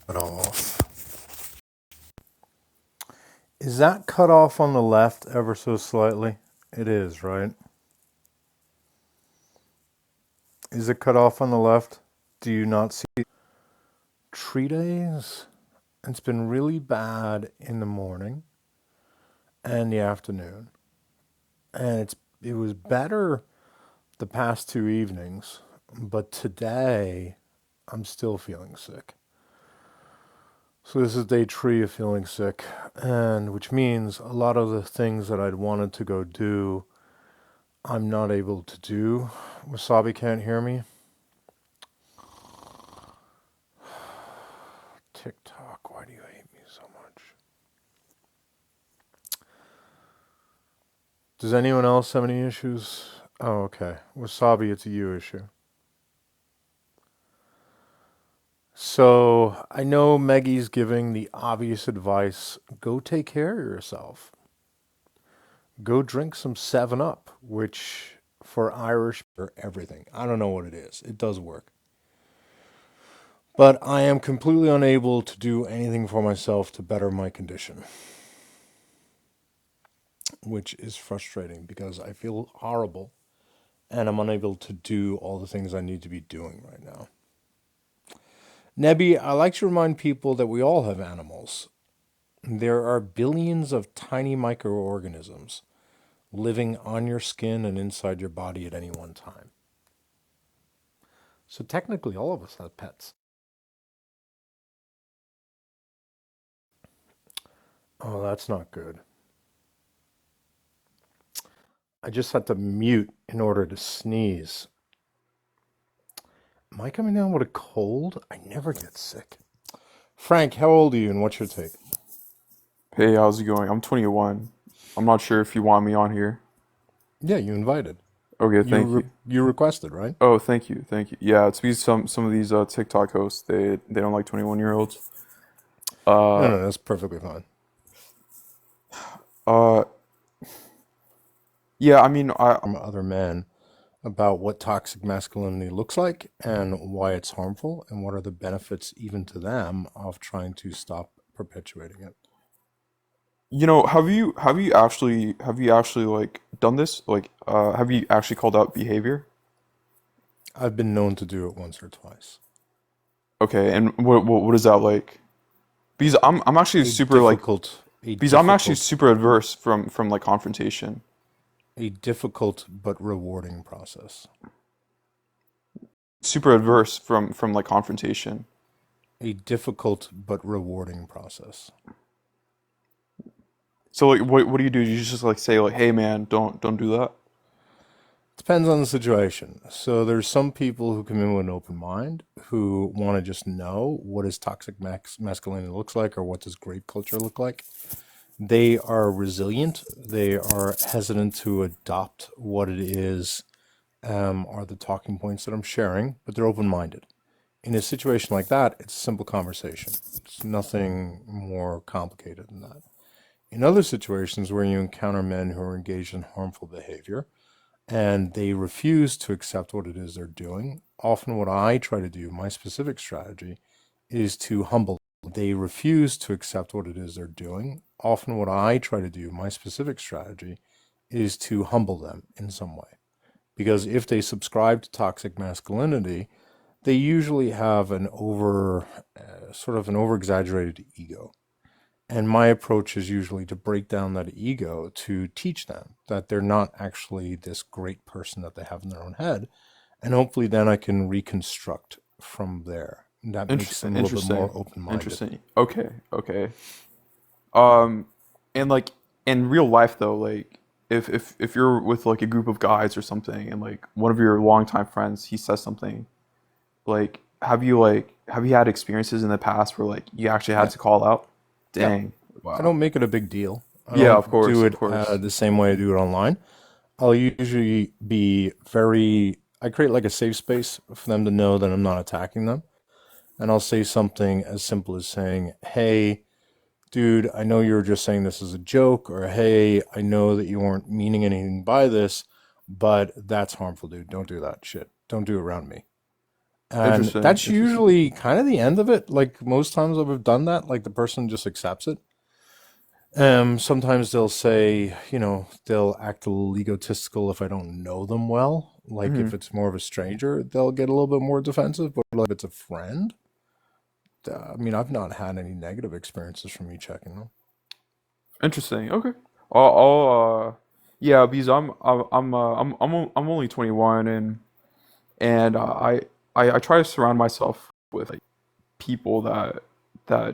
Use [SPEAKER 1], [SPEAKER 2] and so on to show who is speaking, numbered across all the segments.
[SPEAKER 1] Cut off. Is that cut off on the left ever so slightly? It is, right? Is it cut off on the left? Do you not see 3 days? It's been really bad in the morning and the afternoon. And it was better the past 2 evenings, but today I'm still feeling sick. So this is day 3 of feeling sick, and which means a lot of the things that I'd wanted to go do, I'm not able to do. Wasabi can't hear me. TikTok, why do you hate me so much? Does anyone else have any issues? Oh, okay. Wasabi, it's a you issue. So I know Maggie's giving the obvious advice, go take care of yourself. Go drink some 7 Up, which for Irish or everything. I don't know what it is. It does work. But I am completely unable to do anything for myself to better my condition, which is frustrating because I feel horrible and I'm unable to do all the things I need to be doing right now. Nebby, I like to remind people that we all have animals. There are billions of tiny microorganisms living on your skin and inside your body at any one time. So technically, all of us have pets. Oh, that's not good. I just had to mute in order to sneeze. Am I coming down with a cold? I never get sick. Frank, how old are you and what's your take?
[SPEAKER 2] Hey, how's it going? I'm 21. I'm not sure if you want me on here.
[SPEAKER 1] Yeah, you invited.
[SPEAKER 2] Okay,
[SPEAKER 1] You
[SPEAKER 2] thank you.
[SPEAKER 1] you requested, right?
[SPEAKER 2] Oh, thank you, thank you. Yeah, it's because some of these TikTok hosts they don't like 21-year-olds.
[SPEAKER 1] No,
[SPEAKER 2] Uh,
[SPEAKER 1] no, that's perfectly fine.
[SPEAKER 2] uh, yeah. I mean,
[SPEAKER 1] From other men about what toxic masculinity looks like and why it's harmful and what are the benefits even to them of trying to stop perpetuating it.
[SPEAKER 2] have you actually like done this? Like, have you actually called out behavior?
[SPEAKER 1] I've been known to do it once or twice.
[SPEAKER 2] Okay, and what is that like? Because I'm actually
[SPEAKER 1] A
[SPEAKER 2] super like
[SPEAKER 1] difficult, a
[SPEAKER 2] because I'm actually
[SPEAKER 1] difficult,
[SPEAKER 2] super adverse from like confrontation.
[SPEAKER 1] a difficult but rewarding process.
[SPEAKER 2] Super adverse from like confrontation.
[SPEAKER 1] A difficult but rewarding process.
[SPEAKER 2] So like, what do you do? You just like say like, "Hey man, don't do that."
[SPEAKER 1] Depends on the situation. So there's some people who come in with an open mind who want to just know what does toxic masculinity looks like or what does grape culture look like. They are resilient. They are hesitant to adopt what it is are the talking points that I'm sharing, but they're open minded. In a situation like that, it's a simple conversation. It's nothing more complicated than that. In other situations where you encounter men who are engaged in harmful behavior and they refuse to accept what it is they're doing, often what I try to do, my specific strategy, is to humble them. They refuse to accept what it is they're doing. Often what I try to do, my specific strategy, is to humble them in some way. Because if they subscribe to toxic masculinity, they usually have sort of an over exaggerated ego. And my approach is usually to break down that ego to teach them that they're not actually this great person that they have in their own head. And hopefully then I can reconstruct from there. That makes them a little bit more
[SPEAKER 2] Interesting,
[SPEAKER 1] open minded.
[SPEAKER 2] interesting. Okay, okay. Um, and like in real life though, like if you're with like a group of guys or something, and like one of your longtime friends, he says something, have you had experiences in the past where like you actually had
[SPEAKER 1] Yeah.
[SPEAKER 2] to call out?
[SPEAKER 1] Yeah.
[SPEAKER 2] Dang.
[SPEAKER 1] I
[SPEAKER 2] Wow.
[SPEAKER 1] don't make it a big deal. I
[SPEAKER 2] Yeah, of
[SPEAKER 1] don't do
[SPEAKER 2] course, of
[SPEAKER 1] it
[SPEAKER 2] course.
[SPEAKER 1] the same way I do it online. I'll usually I create like a safe space for them to know that I'm not attacking them. And I'll say something as simple as saying, hey, dude, I know you were just saying this as a joke, or hey, I know that you weren't meaning anything by this, but that's harmful, dude. Don't do that shit. Don't do it around me. And
[SPEAKER 2] Interesting.
[SPEAKER 1] that's
[SPEAKER 2] Interesting.
[SPEAKER 1] usually kind of the end of it. Like most times I've done that, like the person just accepts it. Sometimes they'll say, they'll act a little egotistical if I don't know them well. Like
[SPEAKER 2] Hmm.
[SPEAKER 1] if it's more of a stranger, they'll get a little bit more defensive. But like if it's a friend, I mean, I've not had any negative experiences from me checking them.
[SPEAKER 2] Interesting. Okay. I'll yeah, because I'm only 21, and I try to surround myself with like people that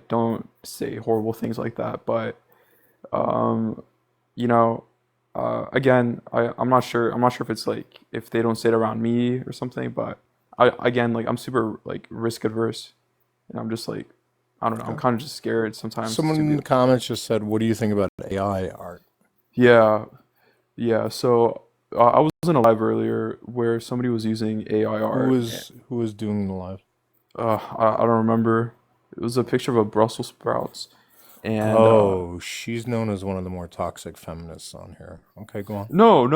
[SPEAKER 2] don't say horrible things like that. But um, you know, again, I'm not sure if it's like if they don't say it around me or something. But again, like I'm super like risk adverse, and I'm just like I don't know. I'm
[SPEAKER 1] Okay.
[SPEAKER 2] kind of just scared sometimes
[SPEAKER 1] Someone
[SPEAKER 2] to
[SPEAKER 1] in
[SPEAKER 2] be.
[SPEAKER 1] the comments just said, "What do you think about AI art?"
[SPEAKER 2] Yeah, yeah. So I was in a live earlier where somebody was using AI art.
[SPEAKER 1] Who was doing the live?
[SPEAKER 2] I don't remember. It was a picture of a Brussels sprouts, and
[SPEAKER 1] Oh, she's known as one of the more toxic feminists on here. Okay, go on.
[SPEAKER 2] no,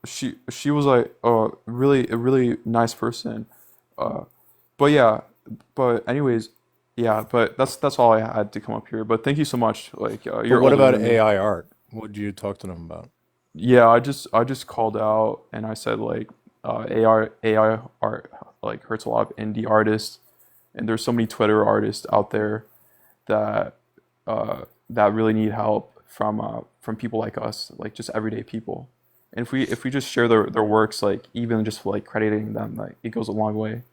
[SPEAKER 2] she was like a really nice person. Uh, but yeah, but anyways, yeah. But that's all I had to come up here. But thank you so much. Like
[SPEAKER 1] But
[SPEAKER 2] you're
[SPEAKER 1] what
[SPEAKER 2] older
[SPEAKER 1] about
[SPEAKER 2] than me.
[SPEAKER 1] AI art? What did you talk to them about?
[SPEAKER 2] Yeah, I just called out and I said like AI art like hurts a lot of indie artists, and there's so many Twitter artists out there that that really need help from people like us, like just everyday people. And if we just share their works, like even just like crediting them, like it goes a long way.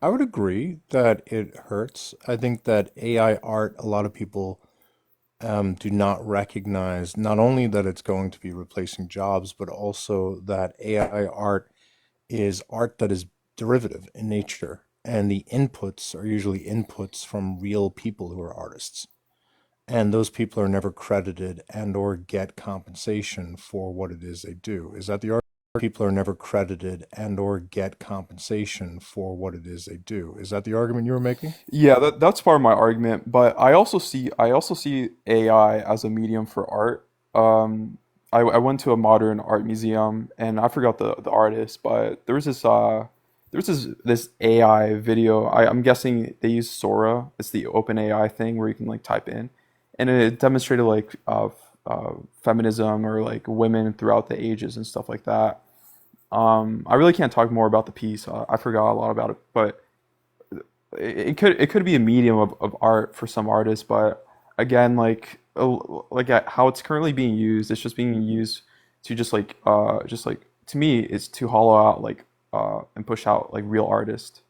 [SPEAKER 1] I would agree that it hurts. I think that AI art, a lot of people do not recognize not only that it's going to be replacing jobs, but also that AI art is art that is derivative in nature. And the inputs are usually inputs from real people who are artists. And those people are never credited and or get compensation for what it is they do. Is that the argument? People are never credited and or get compensation for what it is they do. Is that the argument you were making?
[SPEAKER 2] Yeah, that's part of my argument, but I also see AI as a medium for art. I went to a modern art museum and I forgot the artist, but there was this AI video. I'm guessing they use Sora. It's the open AI thing where you can like type in, and it demonstrated like feminism or like women throughout the ages and stuff like that. I really can't talk more about the piece. I forgot a lot about it, but it could be a medium of art for some artists, but again, like how it's currently being used, it's just being used to just like to me, it's to hollow out like and push out like real artists.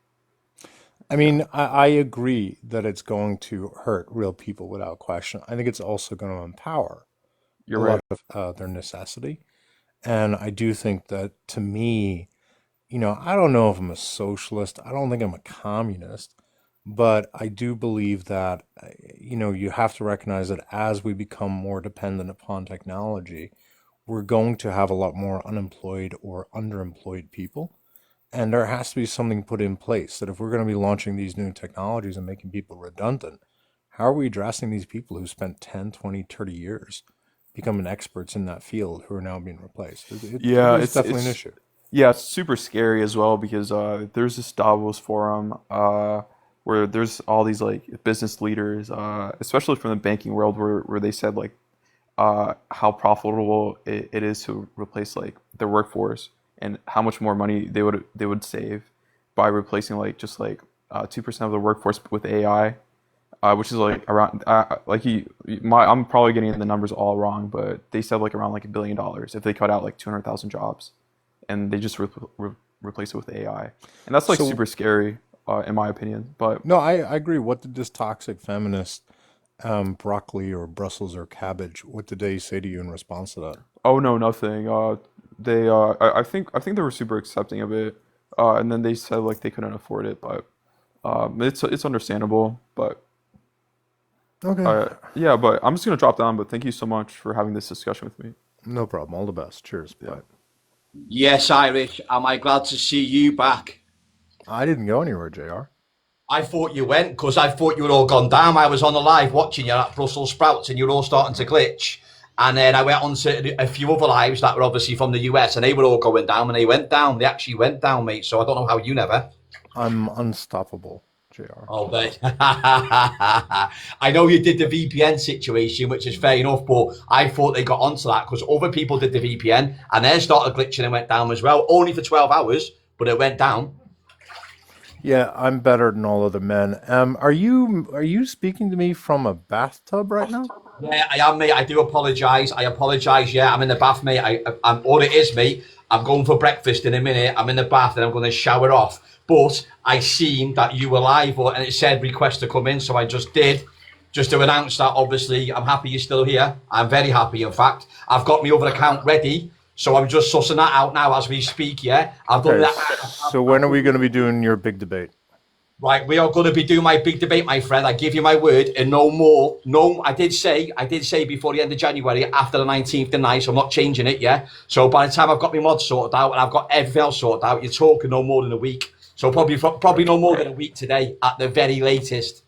[SPEAKER 1] I
[SPEAKER 2] Yeah,
[SPEAKER 1] mean, I agree that it's going to hurt real people without question. I think it's also going to empower
[SPEAKER 2] you're
[SPEAKER 1] a lot
[SPEAKER 2] right.
[SPEAKER 1] of their necessity. And I do think that to me, I don't know if I'm a socialist. I don't think I'm a communist, but I do believe that, you have to recognize that as we become more dependent upon technology, we're going to have a lot more unemployed or underemployed people. And there has to be something put in place that if we're going to be launching these new technologies and making people redundant, how are we addressing these people who spent 10, 20, 30 years becoming experts in that field who are now being replaced? It
[SPEAKER 2] Yeah,
[SPEAKER 1] is definitely an
[SPEAKER 2] it's
[SPEAKER 1] issue.
[SPEAKER 2] yeah, it's super scary as well because there's this Davos forum where there's all these like business leaders, especially from the banking world, where they said like how profitable it is to replace like their workforce and how much more money they would save by replacing like just like 2% of the workforce with AI, which is like around like I'm probably getting the numbers all wrong, but they said like around like $1 billion if they cut out like 200,000 jobs and they just replace it with AI, and that's like
[SPEAKER 1] So,
[SPEAKER 2] super scary in my opinion. But
[SPEAKER 1] no, I agree. What did this toxic feminist, broccoli or Brussels or cabbage, what did they say to you in response to that?
[SPEAKER 2] oh no, nothing. They I think they were super accepting of it, and then they said like they couldn't afford it, but it's understandable. But
[SPEAKER 1] Okay,
[SPEAKER 2] yeah, but I'm just gonna drop down. But thank you so much for having this discussion with me.
[SPEAKER 1] no problem. All the best. Cheers.
[SPEAKER 2] Yeah.
[SPEAKER 1] Bye.
[SPEAKER 3] Yes, Irish. Am I glad to see you back?
[SPEAKER 1] I didn't go anywhere, JR.
[SPEAKER 3] I thought you went because I thought you were all gone down. I was on the live watching you at Brussels sprouts and you were all starting to glitch. And then I went on to a few other lives that were obviously from the US, and they were all going down, and they went down. They actually went down, mate. So I don't know how you never.
[SPEAKER 1] I'm unstoppable, JR.
[SPEAKER 3] Oh, but I know you did the VPN situation, which is fair enough, but I thought they got onto that because other people did the VPN and they started glitching and went down as well, only for 12 hours, but it went down.
[SPEAKER 1] Yeah, I'm better than all other men. Are you speaking to me from a bathtub right now?
[SPEAKER 3] Yeah, I am, mate. I do apologise. I apologise. Yeah, I'm in the bath, mate. I'm all it is, mate. I'm going for breakfast in a minute. I'm in the bath and I'm going to shower off. But I seen that you were live and it said request to come in, so I just did. Just to announce that, obviously, I'm happy you're still here. I'm very happy, in fact. I've got my other account ready, so I'm just sussing that out now as we speak, yeah? I've done
[SPEAKER 1] Okay,
[SPEAKER 3] that.
[SPEAKER 1] so when are we going to be doing your big debate?
[SPEAKER 3] Right, we are going to be doing my big debate, my friend. I give you my word, and no more. No, I did say before the end of January, after the 19th tonight, so I'm not changing it, yeah? So by the time I've got my mods sorted out and I've got everything else sorted out, you're talking no more than a week. So probably no more than a week today at the very latest.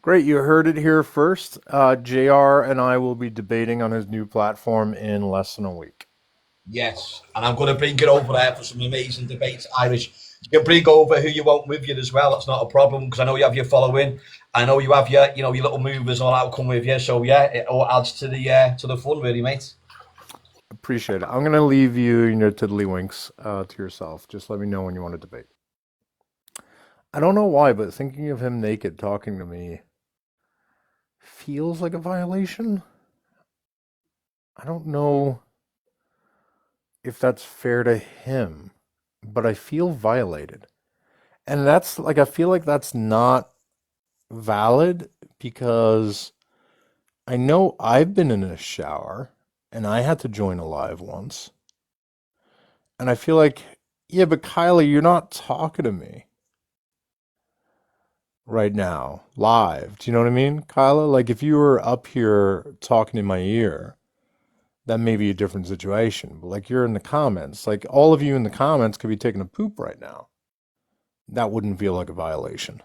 [SPEAKER 1] Great, you heard it here first. JR and I will be debating on his new platform in less than a week.
[SPEAKER 3] Yes, and I'm going to bring it over there for some amazing debates, Irish. You can bring over who you want with you as well. That's not a problem because I know you have your following. I know you have your little movers and all that will come with you. So yeah, it all adds to the fun, really, mate.
[SPEAKER 1] Appreciate it. I'm going to leave you and your tiddlywinks to yourself. Just let me know when you want to debate. I don't know why, but thinking of him naked talking to me feels like a violation. I don't know if that's fair to him, but I feel violated. And that's like, I feel like that's not valid because I know I've been in a shower and I had to join a live once. And I feel like, yeah, but Kylie, you're not talking to me right now, live. Do you know what I mean, Kyla? Like if you were up here talking in my ear, that may be a different situation. But like you're in the comments, like all of you in the comments could be taking a poop right now. That wouldn't feel like a violation.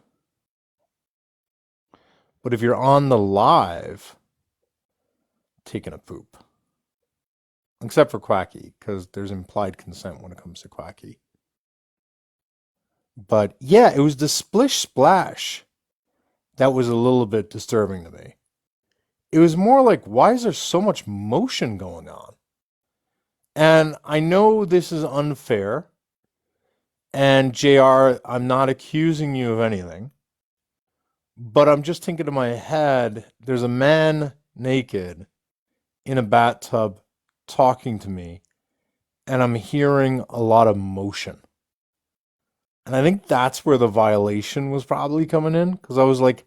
[SPEAKER 1] But if you're on the live taking a poop, except for Quacky, because there's implied consent when it comes to Quacky. But yeah, it was the splish splash that was a little bit disturbing to me. It was more like, why is there so much motion going on? And I know this is unfair. And JR, I'm not accusing you of anything. But I'm just thinking in my head, there's a man naked in a bathtub talking to me, and I'm hearing a lot of motion. And I think that's where the violation was probably coming in, because I was like,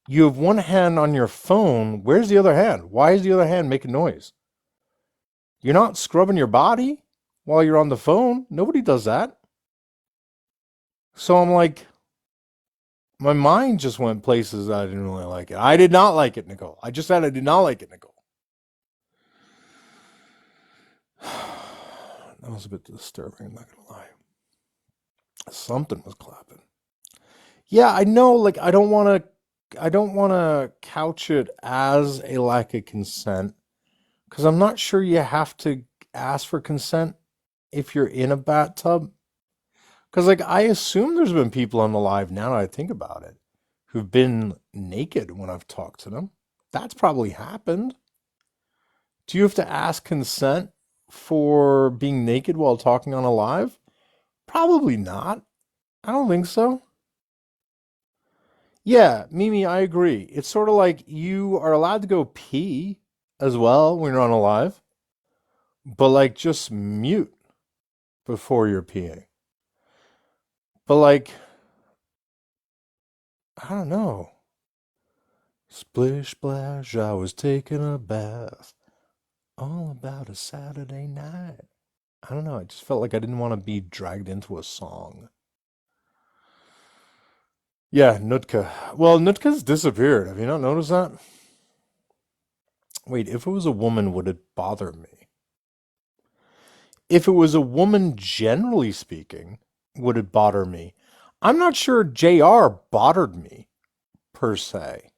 [SPEAKER 1] you have one hand on your phone. Where's the other hand? Why is the other hand making noise? You're not scrubbing your body while you're on the phone. Nobody does that. So I'm like, my mind just went places that I didn't really like it. I did not like it, Nicole. I just said I did not like it, Nicole. That was a bit disturbing, I'm not gonna lie. Something was clapping. Yeah, I know, like I don't wanna couch it as a lack of consent. Because I'm not sure you have to ask for consent if you're in a bathtub. Because, like, I assume there's been people on the live now that I think about it who've been naked when I've talked to them. That's probably happened. Do you have to ask consent for being naked while talking on a live? Probably not. I don't think so. Yeah, Mimi, I agree. It's sort of like you are allowed to go pee as well when you're on a live, but like just mute before you're peeing. But like, I don't know. Splish splash, I was taking a bath. All about a Saturday night. I don't know. I just felt like I didn't want to be dragged into a song. Yeah, Nutka. Well, Nutka's disappeared. Have you not noticed that? Wait, if it was a woman, would it bother me? If it was a woman, generally speaking, would it bother me? I'm not sure JR bothered me, per se.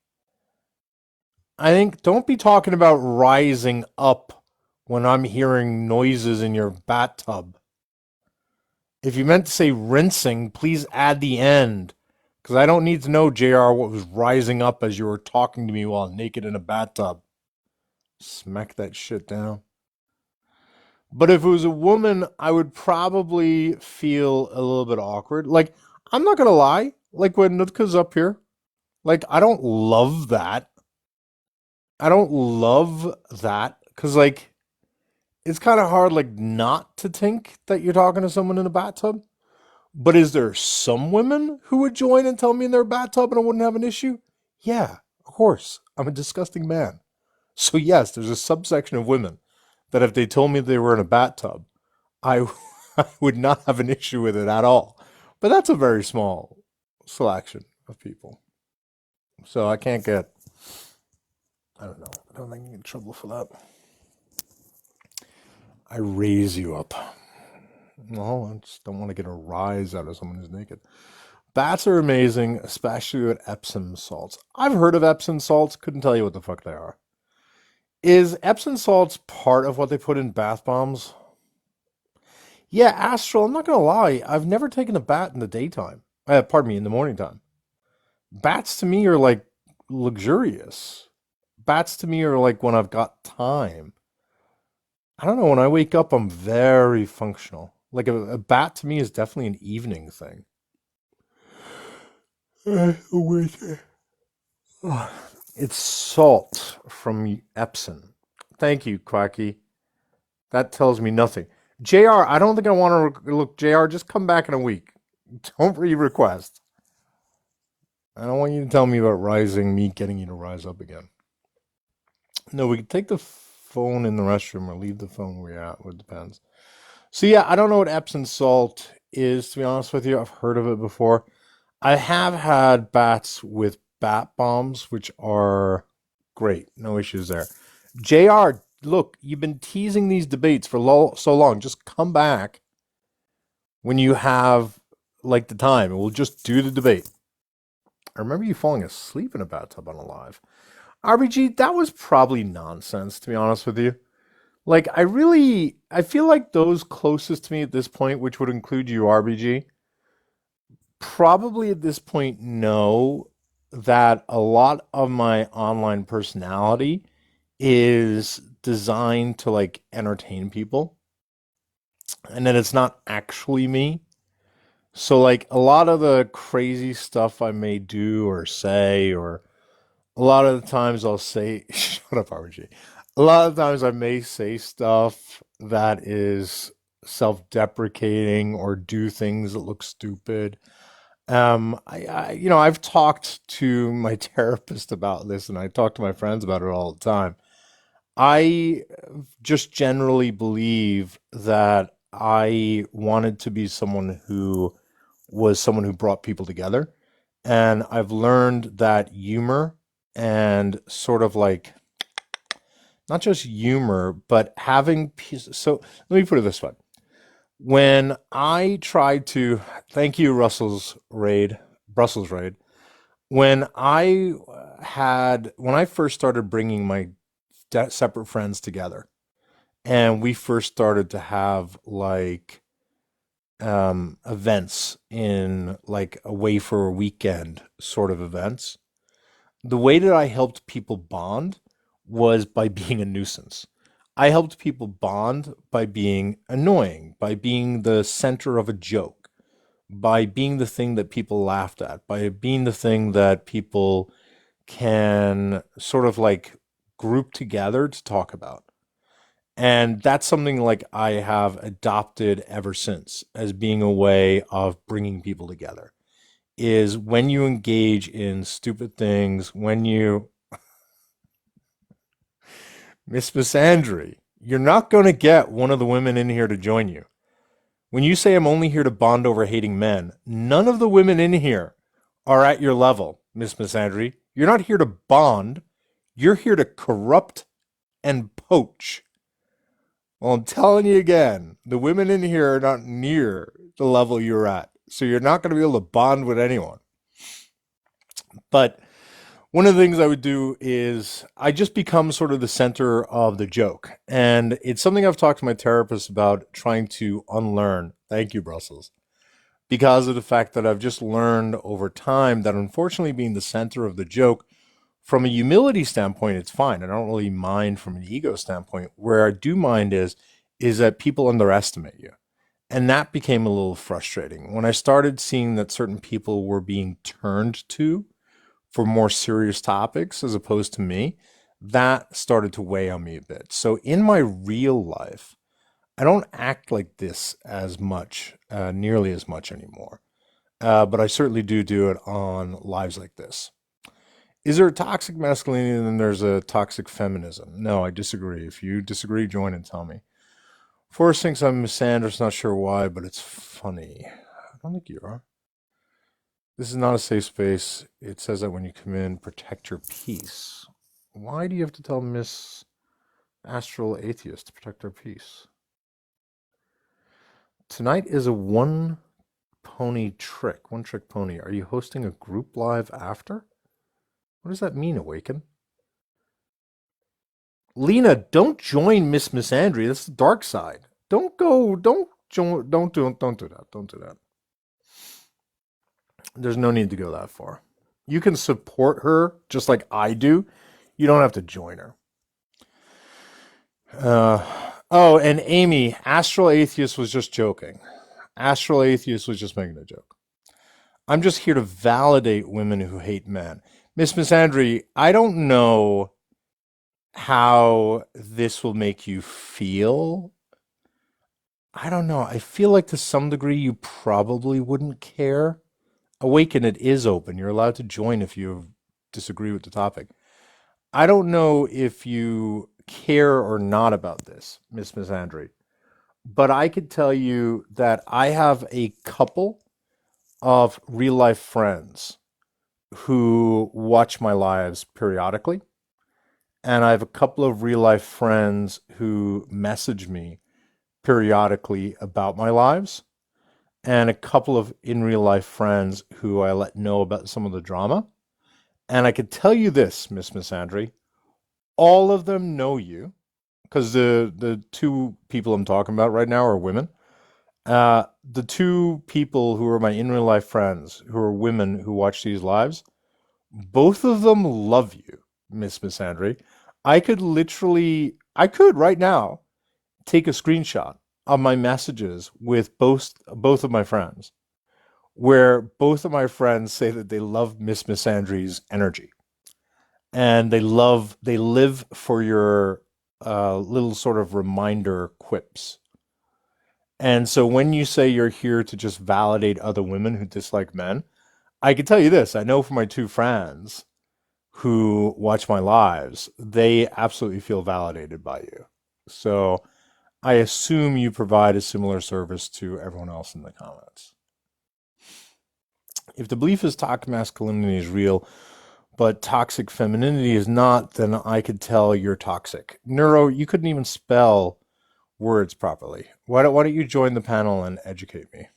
[SPEAKER 1] I think don't be talking about rising up when I'm hearing noises in your bathtub. If you meant to say rinsing, please add the end. Because I don't need to know, JR, what was rising up as you were talking to me while naked in a bathtub. Smack that shit down. But if it was a woman, I would probably feel a little bit awkward. Like, I'm not going to lie. Like, when Nutka's up here, like, I don't love that. I don't love that. Because, like, it's kind of hard, like, not to think that you're talking to someone in a bathtub. But is there some women who would join and tell me in their bathtub and I wouldn't have an issue? Yeah, of course. I'm a disgusting man. So yes, there's a subsection of women that if they told me they were in a bathtub, I, I would not have an issue with it at all. But that's a very small selection of people. So I can't get, I don't know. I don't think I get in trouble for that. I raise you up. No, I just don't want to get a rise out of someone who's naked. Bats are amazing, especially with Epsom salts. I've heard of Epsom salts, couldn't tell you what the fuck they are. Is Epsom salts part of what they put in bath bombs? Yeah, Astral, I'm not going to lie. I've never taken a bat in the daytime. Pardon me, in the morning time. Bats to me are like luxurious. Bats to me are like when I've got time. I don't know, when I wake up, I'm very functional. Like a bat to me is definitely an evening thing. Wait. It's salt from Epsom. Thank you, Quacky. That tells me nothing. JR, I don't think I want to look. JR, just come back in a week. Don't re-request. I don't want you to tell me about me getting you to rise up again. No, we can take the phone in the restroom or leave the phone where you're at. It depends. So yeah, I don't know what Epsom salt is, to be honest with you. I've heard of it before. I have had bats with bat bombs, which are great. No issues there. JR, look, you've been teasing these debates for so long. Just come back when you have like the time and we'll just do the debate. I remember you falling asleep in a bathtub on a live. RBG, that was probably nonsense, to be honest with you. Like, I feel like those closest to me at this point, which would include you, RBG, probably at this point know that a lot of my online personality is designed to like entertain people and that it's not actually me. So like a lot of the crazy stuff I may do or say, or a lot of the times I'll say, shut up, RG. A lot of times I may say stuff that is self-deprecating or do things that look stupid. I've talked to my therapist about this, and I talk to my friends about it all the time. I just generally believe that I wanted to be someone who brought people together. And I've learned that humor and sort of like, not just humor, but having peace. So let me put it this way. When I tried to, thank you, Brussels raid, when I first started bringing my separate friends together, and we first started to have like events in like away for a weekend sort of events, the way that I helped people bond was by being a nuisance. I helped people bond by being annoying, by being the center of a joke, by being the thing that people laughed at, by being the thing that people can sort of like group together to talk about. And that's something like I have adopted ever since as being a way of bringing people together. Is when you engage in stupid things, when you Miss Misandry, you're not going to get one of the women in here to join you. When you say I'm only here to bond over hating men, none of the women in here are at your level, Miss Misandry. You're not here to bond. You're here to corrupt and poach. Well, I'm telling you again, the women in here are not near the level you're at. So you're not going to be able to bond with anyone. But One of the things I would do is I just become sort of the center of the joke. And it's something I've talked to my therapist about trying to unlearn. Thank you, Brussels. Because of the fact that I've just learned over time that unfortunately being the center of the joke, from a humility standpoint, it's fine. I don't really mind from an ego standpoint. Where I do mind is that people underestimate you. And that became a little frustrating. When I started seeing that certain people were being turned to for more serious topics as opposed to me, that started to weigh on me a bit. So in my real life, I don't act like this as much, nearly as much anymore. But I certainly do it on lives like this. Is there a toxic masculinity and then there's a toxic feminism? No, I disagree. If you disagree, join and tell me. Forrest thinks I'm misandrous, not sure why, but it's funny. I don't think you are. This is not a safe space. It says that when you come in, protect your peace. Why do you have to tell Miss Astral Atheist to protect her peace? Tonight is a one trick pony. Are you hosting a group live after? What does that mean, Awaken? Lena, don't join Miss Misandry. That's the dark side. Don't go. Don't join. Don't do that. Don't do that. There's no need to go that far. You can support her just like I do. You don't have to join her. Oh, and Amy, Astral Atheist was just joking. Astral Atheist was just making a joke. I'm just here to validate women who hate men. Miss Misandry, I don't know how this will make you feel. I don't know. I feel like to some degree you probably wouldn't care. Awaken, it is open. You're allowed to join if you disagree with the topic. I don't know if you care or not about this, Miss Misandry, but I could tell you that I have a couple of real life friends who watch my lives periodically. And I have a couple of real life friends who message me periodically about my lives, and a couple of in real life friends who I let know about some of the drama. And I could tell you this, Miss Misandry, all of them know you because the two people I'm talking about right now are women. The two people who are my in real life friends, who are women who watch these lives, both of them love you, Miss Misandry. I could right now take a screenshot of my messages with both of my friends, where both of my friends say that they love Miss Misandry's energy and they live for your little sort of reminder quips. And so when you say you're here to just validate other women who dislike men, I can tell you this. I know from my two friends who watch my lives, they absolutely feel validated by you. So I assume you provide a similar service to everyone else in the comments. If the belief is toxic masculinity is real, but toxic femininity is not, then I could tell you're toxic. Neuro, you couldn't even spell words properly. Why don't you join the panel and educate me?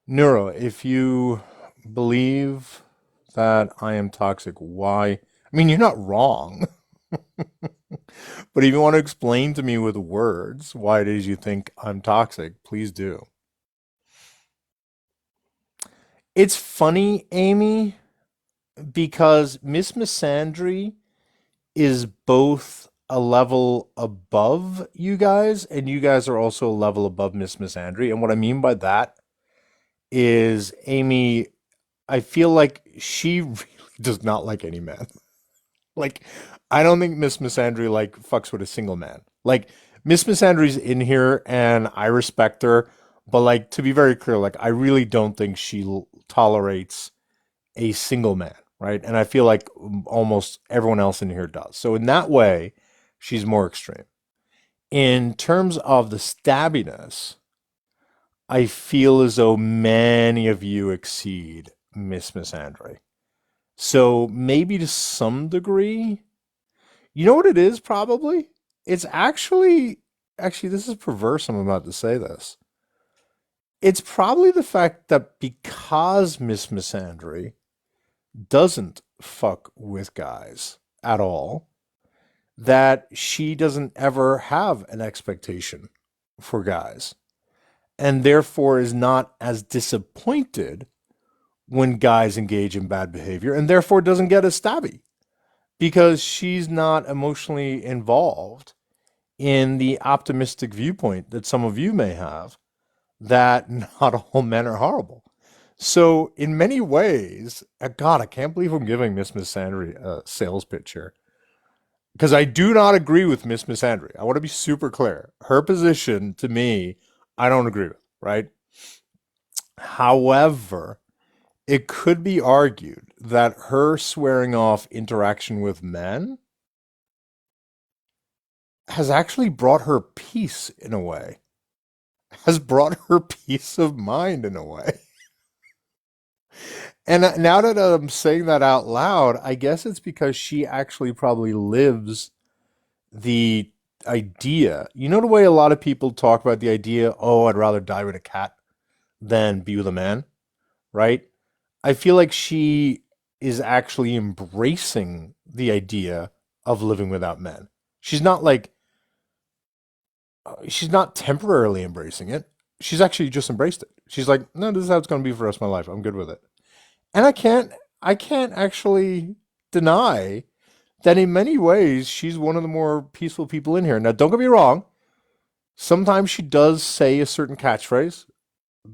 [SPEAKER 1] Neuro, if you believe that I am toxic, why? I mean, you're not wrong. But if you want to explain to me with words why it is you think I'm toxic, please do. It's funny, Amy, because Miss Misandry is both a level above you guys, and you guys are also a level above Miss Misandry. And what I mean by that is, Amy, I feel like she really does not like any man. Like, I don't think Miss Misandry like fucks with a single man. Like, Miss Misandry's in here, and I respect her, but like to be very clear, like I really don't think she tolerates a single man, right? And I feel like almost everyone else in here does. So in that way, she's more extreme. In terms of the stabbiness, I feel as though many of you exceed Miss Misandry. So maybe to some degree, you know what it is probably? It's actually this is perverse I'm about to say this. It's probably the fact that because Miss Missandry doesn't fuck with guys at all, that she doesn't ever have an expectation for guys, and therefore is not as disappointed when guys engage in bad behavior, and therefore doesn't get as stabby because she's not emotionally involved in the optimistic viewpoint that some of you may have, that not all men are horrible. So, in many ways, God, I can't believe I'm giving Miss Missandry a sales pitch here. Because I do not agree with Miss Missandry. I want to be super clear. Her position, to me, I don't agree with, right? However, it could be argued that her swearing off interaction with men has actually brought her peace in a way, has brought her peace of mind in a way. And now that I'm saying that out loud, I guess it's because she actually probably lives the idea. You know the way a lot of people talk about the idea, oh, I'd rather die with a cat than be with a man, right? I feel like she is actually embracing the idea of living without men. She's not like, she's not temporarily embracing it. She's actually just embraced it. She's like, no, this is how it's going to be for the rest of my life. I'm good with it. And I can't actually deny that in many ways she's one of the more peaceful people in here. Now, don't get me wrong. Sometimes she does say a certain catchphrase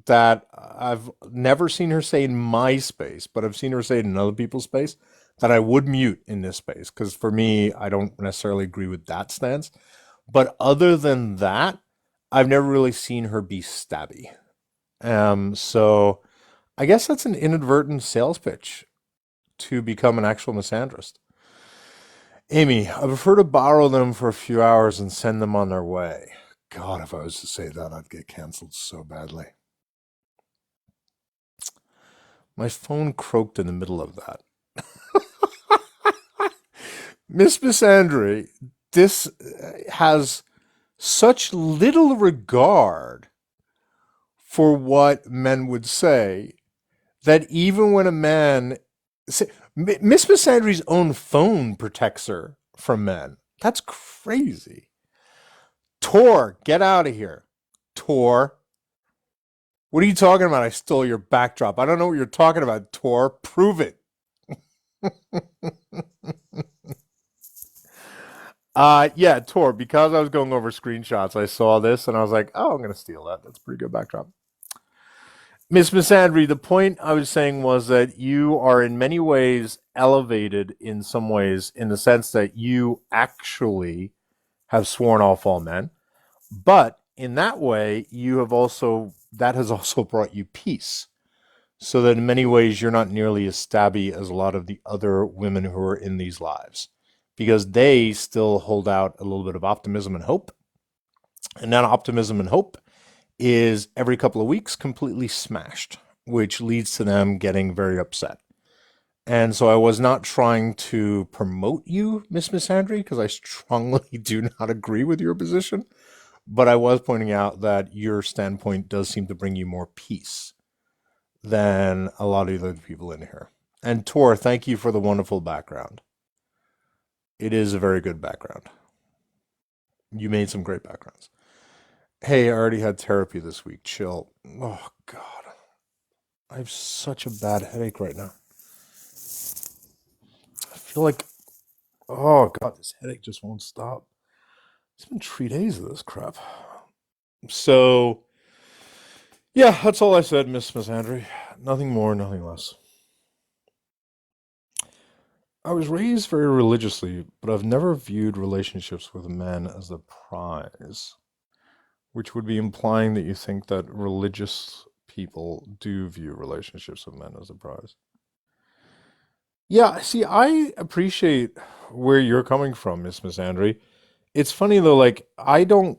[SPEAKER 1] that I've never seen her say in my space, but I've seen her say it in other people's space that I would mute in this space because for me, I don't necessarily agree with that stance. But other than that, I've never really seen her be stabby. So I guess that's an inadvertent sales pitch to become an actual misandrist. Amy, I prefer to borrow them for a few hours and send them on their way. God, if I was to say that, I'd get canceled so badly. My phone croaked in the middle of that. Miss Missandry, this has such little regard for what men would say that even when a man Miss Missandry's own phone protects her from men. That's crazy. Tor, get out of here. Tor. What are you talking about? I stole your backdrop. I don't know what you're talking about, Tor. Prove it. Yeah, Tor, because I was going over screenshots, I saw this and I was like, oh, I'm going to steal that. That's a pretty good backdrop. Miss Missandry, the point I was saying was that you are in many ways elevated in some ways in the sense that you actually have sworn off all men. But in that way, that has also brought you peace. So that in many ways, you're not nearly as stabby as a lot of the other women who are in these lives because they still hold out a little bit of optimism and hope. And that optimism and hope is every couple of weeks completely smashed, which leads to them getting very upset. And so I was not trying to promote you, Miss Missandry, because I strongly do not agree with your position. But I was pointing out that your standpoint does seem to bring you more peace than a lot of the other people in here. And Tor, thank you for the wonderful background. It is a very good background. You made some great backgrounds. Hey, I already had therapy this week. Chill. Oh, God. I have such a bad headache right now. I feel like, oh, God, this headache just won't stop. It's been 3 days of this crap. So, yeah, that's all I said, Miss Andrew. Nothing more, nothing less. I was raised very religiously, but I've never viewed relationships with men as a prize, which would be implying that you think that religious people do view relationships with men as a prize. Yeah, see, I appreciate where you're coming from, Miss Andrew. It's funny though, like I don't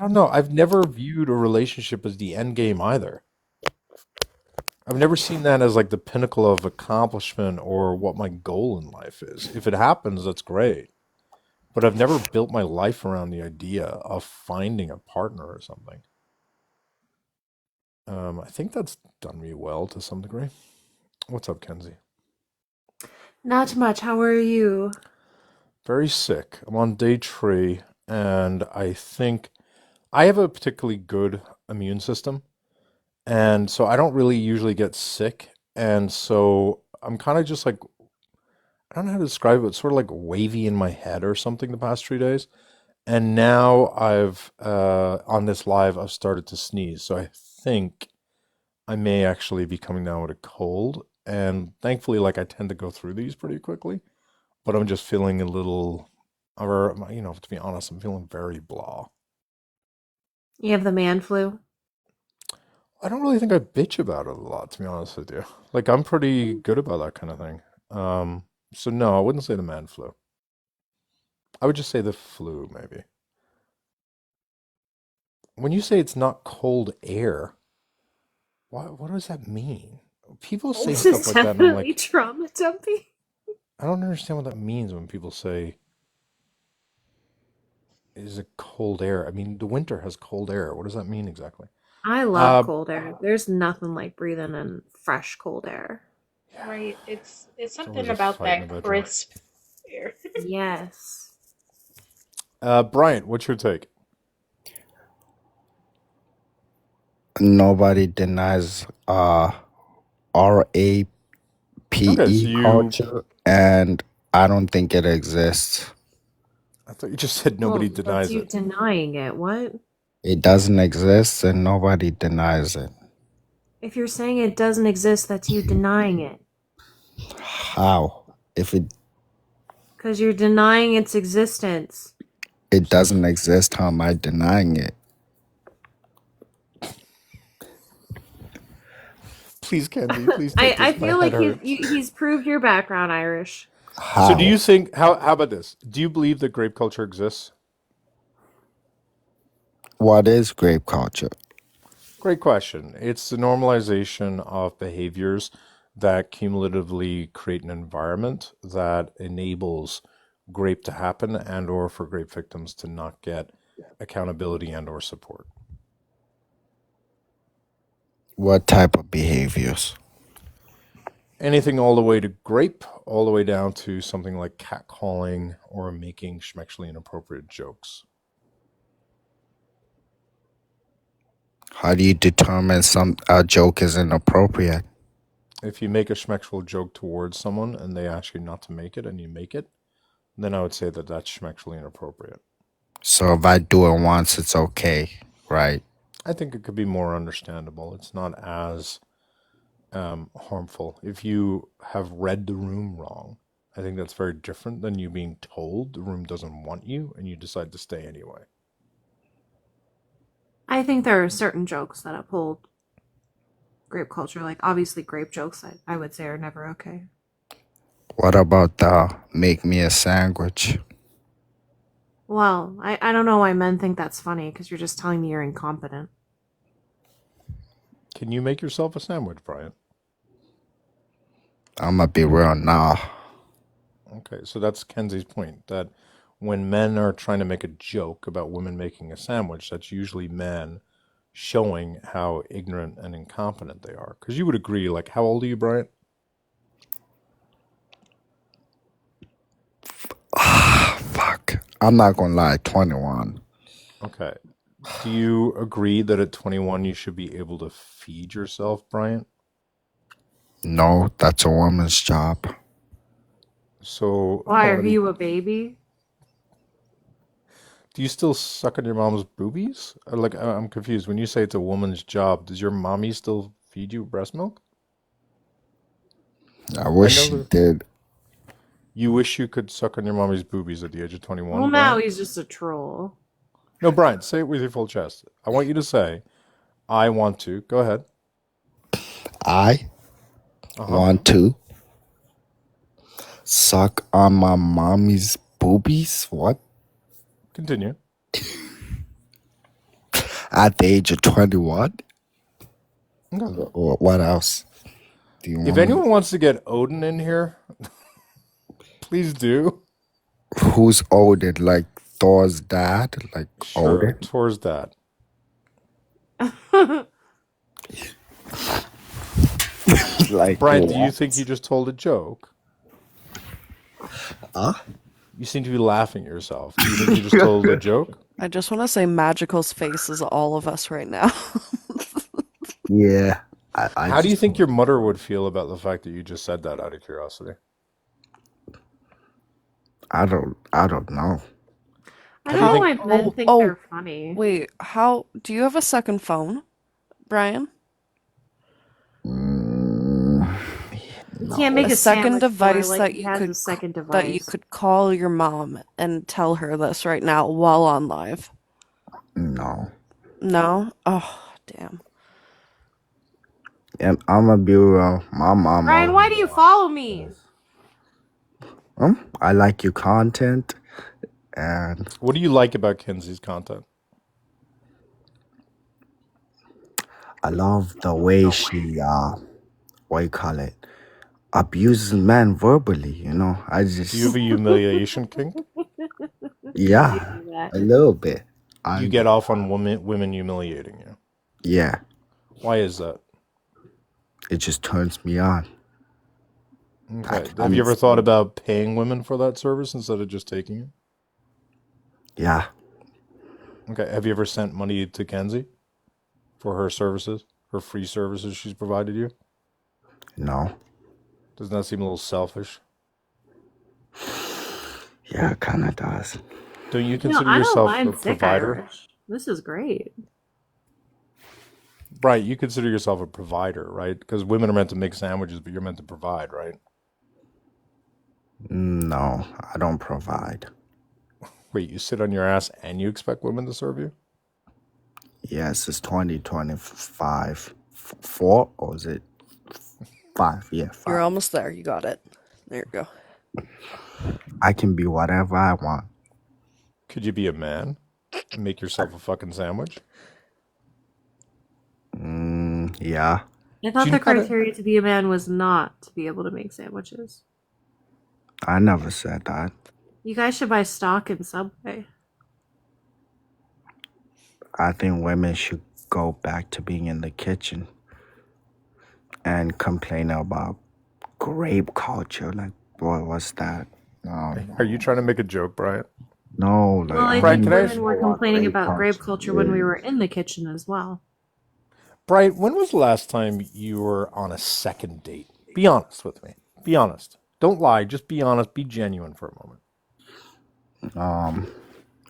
[SPEAKER 1] know, I've never viewed a relationship as the end game either. I've never seen that as like the pinnacle of accomplishment or what my goal in life is. If it happens, that's great. But I've never built my life around the idea of finding a partner or something. I think that's done me well to some degree. What's up, Kenzie?
[SPEAKER 4] Not much. How are you?
[SPEAKER 1] Very sick. I'm on day 3, and I think I have a particularly good immune system, and so I don't really usually get sick, and so I'm kind of just like I don't know how to describe it. It's sort of like wavy in my head or something the past 3 days. And now I've on this live I've started to sneeze. So I think I may actually be coming down with a cold. And thankfully, like I tend to go through these pretty quickly. But I'm just feeling a little, or to be honest, I'm feeling very blah.
[SPEAKER 4] You have the man flu?
[SPEAKER 1] I don't really think I bitch about it a lot, to be honest with you. Like I'm pretty good about that kind of thing. So no, I wouldn't say the man flu. I would just say the flu, maybe. When you say it's not cold air, what does that mean? People say
[SPEAKER 4] This
[SPEAKER 1] stuff
[SPEAKER 4] is
[SPEAKER 1] like that, and I'm
[SPEAKER 4] definitely
[SPEAKER 1] like,
[SPEAKER 4] trauma dumping.
[SPEAKER 1] I don't understand what that means when people say, is it cold air? I mean, the winter has cold air. What does that mean exactly?
[SPEAKER 4] I love
[SPEAKER 1] Uh,
[SPEAKER 4] cold air. There's nothing like breathing in fresh cold air.
[SPEAKER 1] yeah,
[SPEAKER 5] Right. It's
[SPEAKER 1] it's always
[SPEAKER 5] something
[SPEAKER 1] a
[SPEAKER 5] about
[SPEAKER 1] fight in the
[SPEAKER 5] that
[SPEAKER 1] bedroom.
[SPEAKER 5] crisp air.
[SPEAKER 4] Yes.
[SPEAKER 1] Bryant, what's your take?
[SPEAKER 6] Nobody denies RAPE
[SPEAKER 1] Okay, so
[SPEAKER 6] culture, and I don't think it exists.
[SPEAKER 1] I thought you just said nobody
[SPEAKER 4] Well, that's
[SPEAKER 1] denies
[SPEAKER 4] you
[SPEAKER 1] it.
[SPEAKER 4] denying it. What?
[SPEAKER 6] It doesn't exist, and nobody denies it.
[SPEAKER 4] If you're saying it doesn't exist, that's you denying it.
[SPEAKER 6] How? If
[SPEAKER 4] Because you're denying its existence.
[SPEAKER 6] it doesn't exist, how am I denying it?
[SPEAKER 1] Please, Kenzie, please
[SPEAKER 4] I,
[SPEAKER 1] take
[SPEAKER 4] I
[SPEAKER 1] this. My
[SPEAKER 4] feel
[SPEAKER 1] head
[SPEAKER 4] like
[SPEAKER 1] hurts.
[SPEAKER 4] he's proved your background, Irish.
[SPEAKER 1] So do
[SPEAKER 6] How?
[SPEAKER 1] you think, how about this? Do you believe that grape culture exists?
[SPEAKER 6] What is grape culture?
[SPEAKER 1] Great question. It's the normalization of behaviors that cumulatively create an environment that enables grape to happen and or for grape victims to not get accountability and or support.
[SPEAKER 6] What type of behaviors?
[SPEAKER 1] Anything all the way to grape, all the way down to something like catcalling or making schmexually inappropriate jokes.
[SPEAKER 6] How do you determine a joke is inappropriate?
[SPEAKER 1] If you make a schmexual joke towards someone and they ask you not to make it and you make it, then I would say that that's schmexually inappropriate.
[SPEAKER 6] So if I do it once, it's okay, right?
[SPEAKER 1] I think it could be more understandable. It's not as harmful. If you have read the room wrong, I think that's very different than you being told the room doesn't want you and you decide to stay anyway.
[SPEAKER 4] I think there are certain jokes that uphold grape culture. Like, obviously, grape jokes, I would say, are never okay.
[SPEAKER 6] What about the make me a sandwich?
[SPEAKER 4] Well, I don't know why men think that's funny, because you're just telling me you're incompetent.
[SPEAKER 1] Can you make yourself a sandwich, Brian?
[SPEAKER 6] I'm gonna be real nah.
[SPEAKER 1] Okay, so that's Kenzie's point, that when men are trying to make a joke about women making a sandwich, that's usually men showing how ignorant and incompetent they are. Because you would agree, like, how old are you, Brian?
[SPEAKER 6] Fuck. I'm not gonna lie, 21.
[SPEAKER 1] Okay. Do you agree that at 21 you should be able to feed yourself, Brian?
[SPEAKER 6] No, that's a woman's job.
[SPEAKER 1] So,
[SPEAKER 4] Why, are
[SPEAKER 1] do
[SPEAKER 4] you a baby?
[SPEAKER 1] you still suck on your mom's boobies? Like, I'm confused. When you say it's a woman's job, does your mommy still feed you breast milk?
[SPEAKER 6] I
[SPEAKER 1] I
[SPEAKER 6] wish
[SPEAKER 1] know
[SPEAKER 6] she
[SPEAKER 1] that
[SPEAKER 6] did.
[SPEAKER 1] you wish you could suck on your mommy's boobies at the age of
[SPEAKER 4] Well,
[SPEAKER 1] 21,
[SPEAKER 4] now
[SPEAKER 1] Brian.
[SPEAKER 4] he's just a troll.
[SPEAKER 1] No, Brian, say it with your full chest. I want you to say, I want to. Go ahead.
[SPEAKER 6] I
[SPEAKER 1] Uh-huh.
[SPEAKER 6] want to suck on my mommy's boobies. What?
[SPEAKER 1] Continue.
[SPEAKER 6] At the age of 21?
[SPEAKER 1] Okay.
[SPEAKER 6] What else do you
[SPEAKER 1] If
[SPEAKER 6] want?
[SPEAKER 1] anyone wants to get Odin in here, please do.
[SPEAKER 6] Who's Odin? Like Thor's dad? Like
[SPEAKER 1] Sure,
[SPEAKER 6] Odin?
[SPEAKER 1] towards that.
[SPEAKER 6] Like
[SPEAKER 1] Brian, do you
[SPEAKER 6] what?
[SPEAKER 1] think you just told a joke?
[SPEAKER 6] Huh?
[SPEAKER 1] You seem to be laughing at yourself. Do you think you just told a joke?
[SPEAKER 7] I just want to say Magical's face is all of us right now.
[SPEAKER 6] Yeah. I
[SPEAKER 1] How do you
[SPEAKER 6] just
[SPEAKER 1] think your mother would feel about the fact that you just said that out of curiosity?
[SPEAKER 6] I don't know.
[SPEAKER 4] I
[SPEAKER 1] How do
[SPEAKER 4] don't
[SPEAKER 1] you
[SPEAKER 4] know
[SPEAKER 1] think?
[SPEAKER 4] why men
[SPEAKER 7] Oh,
[SPEAKER 4] think
[SPEAKER 7] oh,
[SPEAKER 4] they're funny.
[SPEAKER 7] wait, how do you have a second phone, Brian?
[SPEAKER 6] Mm,
[SPEAKER 4] He can't
[SPEAKER 6] no.
[SPEAKER 4] make
[SPEAKER 7] A
[SPEAKER 4] a
[SPEAKER 7] second
[SPEAKER 4] sandwich for her,
[SPEAKER 7] device
[SPEAKER 4] like he has a second
[SPEAKER 7] that you
[SPEAKER 4] device.
[SPEAKER 7] could call your mom and tell her this right now while on live.
[SPEAKER 6] No.
[SPEAKER 7] No? Oh, damn.
[SPEAKER 6] And I'm a be real. My mom
[SPEAKER 4] Brian, why do
[SPEAKER 6] always
[SPEAKER 4] you follow me?
[SPEAKER 6] I like your content and
[SPEAKER 1] What do you like about Kenzie's content?
[SPEAKER 6] I love the way she what you call it? Abuses men verbally, you know. I
[SPEAKER 1] Do you have
[SPEAKER 6] just
[SPEAKER 1] a humiliation kink?
[SPEAKER 6] yeah,
[SPEAKER 4] You do that.
[SPEAKER 6] a little bit.
[SPEAKER 1] You
[SPEAKER 6] I
[SPEAKER 1] get off on women humiliating you.
[SPEAKER 6] yeah,
[SPEAKER 1] Why is that?
[SPEAKER 6] it just turns me on.
[SPEAKER 1] Okay. Have
[SPEAKER 6] I'm
[SPEAKER 1] you ever thought about paying women for that service instead of just taking it?
[SPEAKER 6] yeah.
[SPEAKER 1] Okay. Have you ever sent money to Kenzie for her services, her free services she's provided you?
[SPEAKER 6] No.
[SPEAKER 1] Doesn't that seem a little selfish?
[SPEAKER 6] Yeah, it kinda does.
[SPEAKER 1] Don't you
[SPEAKER 4] No,
[SPEAKER 1] consider
[SPEAKER 4] I don't
[SPEAKER 1] yourself a
[SPEAKER 4] mind sick
[SPEAKER 1] provider?
[SPEAKER 4] Irish. This is great.
[SPEAKER 1] Right. You consider yourself a provider, right? Because women are meant to make sandwiches, but you're meant to provide, right?
[SPEAKER 6] No, I don't provide.
[SPEAKER 1] Wait, you sit on your ass and you expect women to serve you?
[SPEAKER 6] Yes, it's 2025. Four or is it 5? Yeah,
[SPEAKER 7] You're
[SPEAKER 6] 5.
[SPEAKER 7] almost there. You got it. There you go.
[SPEAKER 6] I can be whatever I want.
[SPEAKER 1] Could you be a man and make yourself a fucking sandwich?
[SPEAKER 6] Yeah.
[SPEAKER 4] I thought
[SPEAKER 1] Do
[SPEAKER 4] the
[SPEAKER 1] you gotta-
[SPEAKER 4] criteria to be a man was not to be able to make sandwiches.
[SPEAKER 6] I never said that.
[SPEAKER 4] You guys should buy stock in Subway.
[SPEAKER 6] I think women should go back to being in the kitchen and complain about grape culture. Like, boy, what's that?
[SPEAKER 1] Are you trying to make a joke, Brian?
[SPEAKER 6] No, like,
[SPEAKER 4] Well, I
[SPEAKER 1] Brian,
[SPEAKER 4] think
[SPEAKER 1] can I
[SPEAKER 4] women
[SPEAKER 1] ask-
[SPEAKER 4] were complaining about grape
[SPEAKER 6] culture
[SPEAKER 4] culture when we
[SPEAKER 6] is.
[SPEAKER 4] were in the kitchen as well.
[SPEAKER 1] Brian, when was the last time you were on a second date? Be honest with me. Be honest. Don't lie. Just be honest. Be genuine for a moment.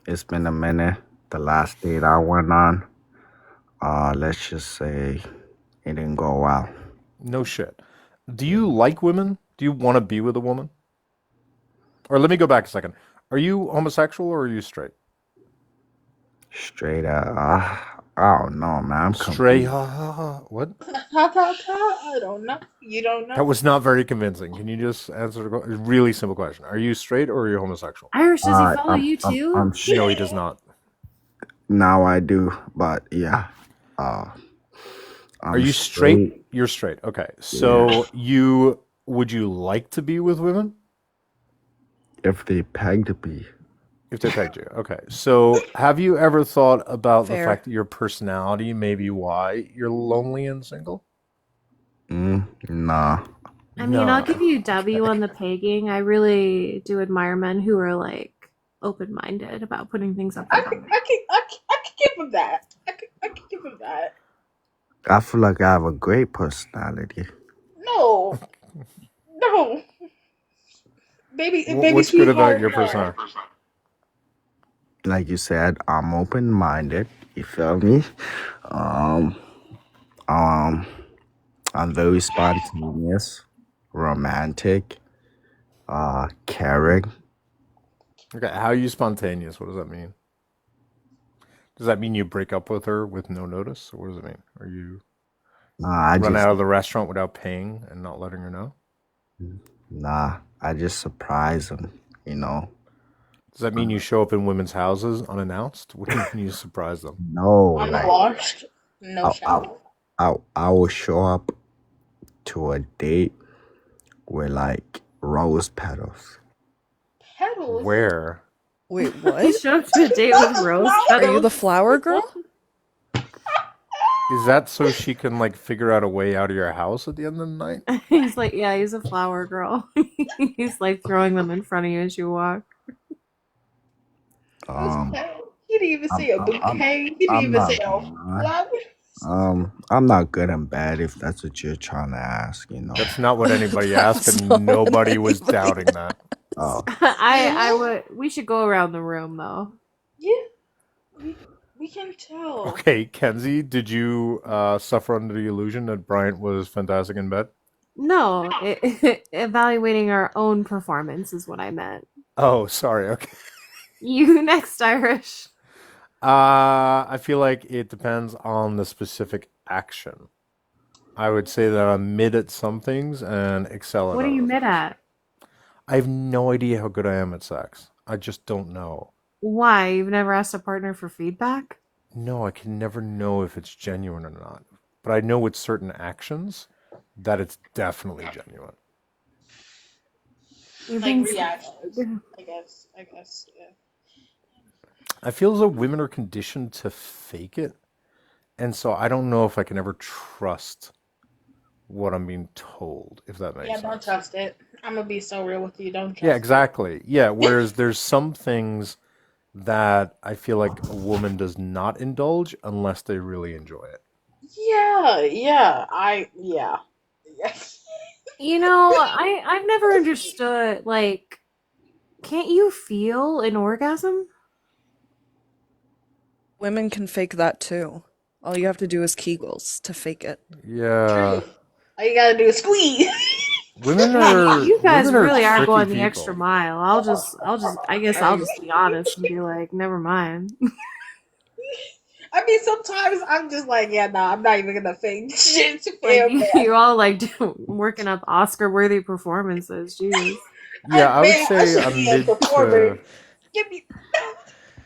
[SPEAKER 6] It's been a minute. The last date I went on, let's just say it didn't go well.
[SPEAKER 1] No shit. Do you like women? Do you want to be with a woman? Or let me go back a second. Are you homosexual or are you straight?
[SPEAKER 6] Straight up, I don't know, man. I'm
[SPEAKER 1] Straight.
[SPEAKER 6] confused.
[SPEAKER 1] What?
[SPEAKER 5] I don't know. You don't
[SPEAKER 1] That
[SPEAKER 5] know.
[SPEAKER 1] was not very convincing. Can you just answer the really simple question? Are you straight or are you homosexual?
[SPEAKER 4] Irish, does he follow
[SPEAKER 6] I'm,
[SPEAKER 4] you
[SPEAKER 6] I'm,
[SPEAKER 4] too?
[SPEAKER 6] I'm
[SPEAKER 1] No, he does not.
[SPEAKER 6] Now I do, but yeah. I'm
[SPEAKER 1] Are you straight? You're straight. Okay. So would you like to be with women?
[SPEAKER 6] If they pegged me,
[SPEAKER 1] If they pegged you. Okay. So have you ever thought about
[SPEAKER 7] Fair.
[SPEAKER 1] the fact that your personality may be why you're lonely and single?
[SPEAKER 6] nah.
[SPEAKER 4] I mean, I'll give you W on the pegging. I really do admire men who are like open-minded about putting things up
[SPEAKER 5] I
[SPEAKER 4] for
[SPEAKER 5] can,
[SPEAKER 4] them.
[SPEAKER 5] I can give him that. I can give him that.
[SPEAKER 6] I feel like I have a great personality.
[SPEAKER 5] No, no, baby, baby.
[SPEAKER 1] What's good about
[SPEAKER 5] sweetheart,
[SPEAKER 1] your
[SPEAKER 5] no.
[SPEAKER 1] personality?
[SPEAKER 6] Like you said, I'm open-minded. You feel me? Um, um, I'm very spontaneous, romantic, caring.
[SPEAKER 1] Okay. How are you spontaneous? What does that mean? Does that mean you break up with her with no notice? Or what does it mean? Are you
[SPEAKER 6] I
[SPEAKER 1] run
[SPEAKER 6] just
[SPEAKER 1] out of the restaurant without paying and not letting her know?
[SPEAKER 6] I just surprise them. You know?
[SPEAKER 1] Does that mean you show up in women's houses unannounced? What do you mean you surprise them?
[SPEAKER 6] No, like
[SPEAKER 5] Unwashed, no
[SPEAKER 6] I, I,
[SPEAKER 5] shower.
[SPEAKER 6] I will show up to a date with like rose petals.
[SPEAKER 5] Petals.
[SPEAKER 1] Where?
[SPEAKER 7] Wait, what?
[SPEAKER 4] He showed up to a date with rose
[SPEAKER 7] Are you the
[SPEAKER 4] petals.
[SPEAKER 7] flower girl?
[SPEAKER 1] Is that so she can like figure out a way out of your house at the end of the night?
[SPEAKER 4] He's like, yeah, he's a flower girl. He's like throwing them in front of you as you walk.
[SPEAKER 6] Um,
[SPEAKER 5] He didn't even say a
[SPEAKER 6] I'm
[SPEAKER 5] bouquet. He didn't
[SPEAKER 6] I'm
[SPEAKER 5] even
[SPEAKER 6] not
[SPEAKER 5] say a
[SPEAKER 6] gonna lie.
[SPEAKER 5] flower.
[SPEAKER 6] I'm not good in bed if that's what you're trying to ask.
[SPEAKER 1] That's not what anybody
[SPEAKER 7] That's
[SPEAKER 1] asked, and
[SPEAKER 7] not
[SPEAKER 1] nobody was
[SPEAKER 7] anybody
[SPEAKER 1] doubting that.
[SPEAKER 6] Oh,
[SPEAKER 4] I would. We should go around the room though.
[SPEAKER 5] Yeah, we can tell.
[SPEAKER 1] Okay, Kenzie, did you suffer under the illusion that Bryant was fantastic in bed?
[SPEAKER 4] No, evaluating our own performance is what I meant.
[SPEAKER 1] Oh, sorry. Okay.
[SPEAKER 4] You next, Irish.
[SPEAKER 1] I feel like it depends on the specific action. I would say that I'm mid at some things and excel at
[SPEAKER 4] What are you
[SPEAKER 1] others.
[SPEAKER 4] mid at?
[SPEAKER 1] I have no idea how good I am at sex. I just don't know.
[SPEAKER 4] Why? You've never asked a partner for feedback?
[SPEAKER 1] No, I can never know if it's genuine or not. But I know with certain actions that it's definitely genuine.
[SPEAKER 4] You're
[SPEAKER 5] Like
[SPEAKER 4] being
[SPEAKER 5] reactions. I guess. Yeah.
[SPEAKER 1] I feel as though women are conditioned to fake it. And so I don't know if I can ever trust what I'm being told, if that makes
[SPEAKER 5] Yeah, don't
[SPEAKER 1] sense.
[SPEAKER 5] trust it. I'm gonna be so real with you. Don't trust
[SPEAKER 1] Yeah,
[SPEAKER 5] it.
[SPEAKER 1] exactly. Yeah, whereas there's some things that I feel like a woman does not indulge unless they really enjoy it.
[SPEAKER 5] Yeah. Yeah.
[SPEAKER 4] You know, I've never understood, like, can't you feel an orgasm?
[SPEAKER 7] Women can fake that too. All you have to do is Kegels to fake it.
[SPEAKER 1] Yeah.
[SPEAKER 5] True. All you gotta do is squeeze.
[SPEAKER 1] Women
[SPEAKER 4] You,
[SPEAKER 1] are
[SPEAKER 4] you guys
[SPEAKER 1] women are
[SPEAKER 4] really are
[SPEAKER 1] tricky
[SPEAKER 4] going the extra
[SPEAKER 1] people.
[SPEAKER 4] mile. I guess I'll just be honest and be like, never mind.
[SPEAKER 5] I mean, sometimes I'm just like, yeah, nah, I'm not even gonna fake shit to
[SPEAKER 4] Like,
[SPEAKER 5] feel bad.
[SPEAKER 4] you all like working up Oscar-worthy performances. Jeez.
[SPEAKER 1] Yeah, I would
[SPEAKER 5] Man, I
[SPEAKER 1] say
[SPEAKER 5] should
[SPEAKER 1] a
[SPEAKER 5] be a
[SPEAKER 1] mid
[SPEAKER 5] performer.
[SPEAKER 1] to
[SPEAKER 5] Give me.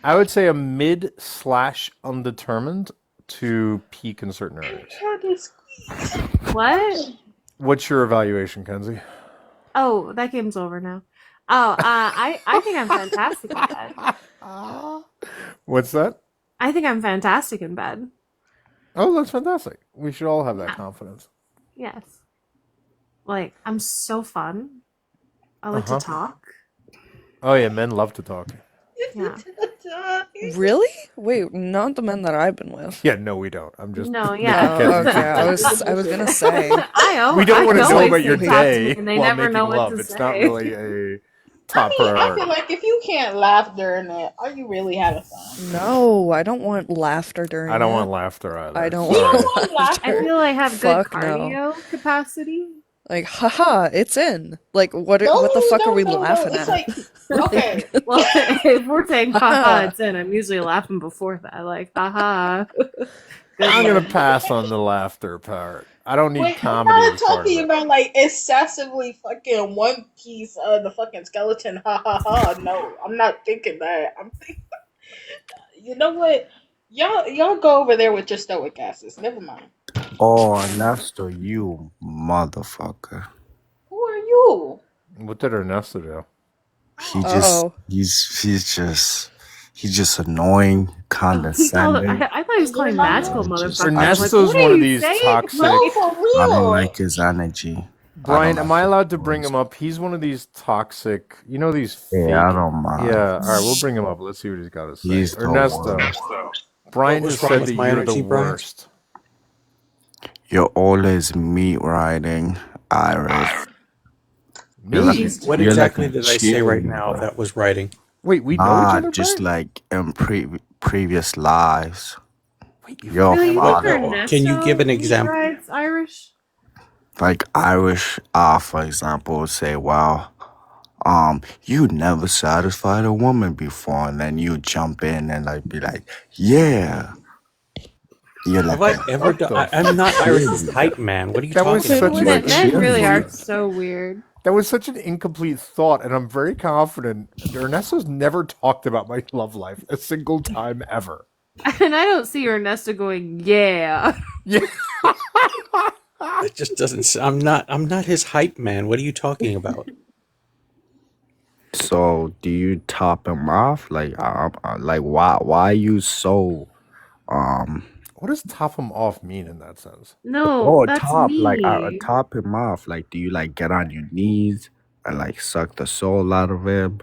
[SPEAKER 1] I would say a mid slash undetermined to peak in certain areas.
[SPEAKER 5] Trying to squeeze.
[SPEAKER 4] What?
[SPEAKER 1] What's your evaluation, Kenzie?
[SPEAKER 4] Oh, that game's over now. Oh, I think I'm fantastic in bed.
[SPEAKER 1] What's that?
[SPEAKER 4] I think I'm fantastic in bed.
[SPEAKER 1] Oh, that's fantastic. We should all have that
[SPEAKER 4] Yeah.
[SPEAKER 1] confidence.
[SPEAKER 4] Yes. Like, I'm so fun. I like to
[SPEAKER 1] Uh-huh.
[SPEAKER 4] talk.
[SPEAKER 1] Oh yeah, men love to talk.
[SPEAKER 4] Yeah.
[SPEAKER 7] Really? Wait, not the men that I've been with.
[SPEAKER 1] Yeah, no, we don't. I'm just
[SPEAKER 4] No, yeah.
[SPEAKER 7] Oh, okay. I was gonna say.
[SPEAKER 1] we don't
[SPEAKER 4] I
[SPEAKER 1] want to
[SPEAKER 4] can
[SPEAKER 1] know
[SPEAKER 4] always
[SPEAKER 1] about your
[SPEAKER 4] talk to
[SPEAKER 1] day
[SPEAKER 4] me and they
[SPEAKER 1] while
[SPEAKER 4] never
[SPEAKER 1] making
[SPEAKER 4] know what
[SPEAKER 1] love.
[SPEAKER 4] to
[SPEAKER 1] It's not
[SPEAKER 4] say.
[SPEAKER 1] really a
[SPEAKER 5] I
[SPEAKER 1] top
[SPEAKER 5] mean, I feel
[SPEAKER 1] priority.
[SPEAKER 5] like if you can't laugh during it, are you really having fun?
[SPEAKER 7] No, I don't want laughter during
[SPEAKER 1] I don't
[SPEAKER 7] it.
[SPEAKER 1] want laughter either.
[SPEAKER 7] I don't
[SPEAKER 5] You
[SPEAKER 1] Sorry.
[SPEAKER 5] don't
[SPEAKER 7] want
[SPEAKER 5] want laughter.
[SPEAKER 4] I feel I have good
[SPEAKER 7] Fuck no.
[SPEAKER 4] cardio capacity.
[SPEAKER 7] Like, haha, it's in. Like, what
[SPEAKER 5] No,
[SPEAKER 7] the fuck
[SPEAKER 5] no,
[SPEAKER 7] are we
[SPEAKER 5] no, no.
[SPEAKER 7] laughing
[SPEAKER 5] It's
[SPEAKER 7] at?
[SPEAKER 5] like, okay,
[SPEAKER 4] Well, if we're saying haha,
[SPEAKER 7] Haha.
[SPEAKER 4] it's in, I'm usually laughing before that. Like, haha. Good
[SPEAKER 1] I'm gonna
[SPEAKER 4] one.
[SPEAKER 1] pass on the laughter part. I don't need
[SPEAKER 5] wait, I'm
[SPEAKER 1] comedy
[SPEAKER 5] not
[SPEAKER 1] as part of
[SPEAKER 5] talking
[SPEAKER 1] it.
[SPEAKER 5] about like excessively fucking One Piece, the fucking skeleton, ha ha ha. No, I'm not thinking that. I'm thinking, you know what? Y'all go over there with your stoic asses. Never mind.
[SPEAKER 6] oh, Ernesto, you motherfucker.
[SPEAKER 5] Who are you?
[SPEAKER 1] What did Ernesto do?
[SPEAKER 6] He
[SPEAKER 5] Oh,
[SPEAKER 6] just
[SPEAKER 7] Uh-oh.
[SPEAKER 6] he's just annoying,
[SPEAKER 4] He called,
[SPEAKER 6] condescending.
[SPEAKER 4] I thought he was calling
[SPEAKER 5] Yeah,
[SPEAKER 4] magical
[SPEAKER 6] I just
[SPEAKER 4] motherfucker. I'm like,
[SPEAKER 1] Ernesto's
[SPEAKER 4] what are
[SPEAKER 1] one of
[SPEAKER 4] you
[SPEAKER 1] these
[SPEAKER 4] saying?
[SPEAKER 1] toxic.
[SPEAKER 5] no, for
[SPEAKER 6] I
[SPEAKER 5] real.
[SPEAKER 6] don't like his energy. I
[SPEAKER 1] Brian,
[SPEAKER 6] don't
[SPEAKER 1] am
[SPEAKER 6] like
[SPEAKER 1] I
[SPEAKER 6] his
[SPEAKER 1] allowed to bring
[SPEAKER 6] voice.
[SPEAKER 1] him up? He's one of these toxic, you know, these fake.
[SPEAKER 6] Yeah, I don't mind.
[SPEAKER 1] Yeah, all right, we'll bring him up. Let's see what he's got to say.
[SPEAKER 6] He's the
[SPEAKER 1] Ernesto,
[SPEAKER 6] worst.
[SPEAKER 1] Brian
[SPEAKER 8] What
[SPEAKER 1] has
[SPEAKER 8] was wrong
[SPEAKER 1] said
[SPEAKER 8] with
[SPEAKER 1] that
[SPEAKER 8] my
[SPEAKER 1] you're the
[SPEAKER 8] energy, Brian?
[SPEAKER 1] worst.
[SPEAKER 6] You're always meat riding, Irish. You're like,
[SPEAKER 1] Me?
[SPEAKER 8] What
[SPEAKER 6] you're like
[SPEAKER 8] exactly
[SPEAKER 6] a
[SPEAKER 8] did I say right now
[SPEAKER 6] cheerleader.
[SPEAKER 8] that was writing?
[SPEAKER 1] Wait, we know each
[SPEAKER 6] Nah,
[SPEAKER 1] other,
[SPEAKER 6] just
[SPEAKER 1] Brian?
[SPEAKER 6] like in previous lives.
[SPEAKER 1] Wait, you
[SPEAKER 6] You're a
[SPEAKER 4] Really, you
[SPEAKER 8] What?
[SPEAKER 4] think
[SPEAKER 6] follower.
[SPEAKER 8] Can you give
[SPEAKER 4] Ernesto
[SPEAKER 8] an example?
[SPEAKER 4] rides Irish?
[SPEAKER 6] Like Irish, for example, would say, "Well, you never satisfied a woman before," and then you jump in and like be like, "Yeah." You're
[SPEAKER 8] Have
[SPEAKER 6] like
[SPEAKER 8] I
[SPEAKER 6] a
[SPEAKER 8] ever
[SPEAKER 1] What
[SPEAKER 8] done?
[SPEAKER 1] the
[SPEAKER 8] I'm not Irish's
[SPEAKER 6] cheerleader.
[SPEAKER 8] hype man. What are you
[SPEAKER 1] That was
[SPEAKER 8] talking
[SPEAKER 1] such
[SPEAKER 8] about?
[SPEAKER 1] an
[SPEAKER 4] Men really are
[SPEAKER 1] incomplete.
[SPEAKER 4] so weird.
[SPEAKER 1] That was such an incomplete thought, and I'm very confident Ernesto's never talked about my love life a single time ever.
[SPEAKER 4] And I don't see Ernesto going, yeah.
[SPEAKER 1] Yeah.
[SPEAKER 8] It just doesn't. I'm not his hype man. What are you talking about?
[SPEAKER 6] So, do you top him off? Like, why are you so, um,
[SPEAKER 1] What does top him off mean in that sense?
[SPEAKER 4] No,
[SPEAKER 6] Oh,
[SPEAKER 4] that's
[SPEAKER 6] top, like
[SPEAKER 4] me.
[SPEAKER 6] top him off. Like, do you like get on your knees and like suck the soul out of him?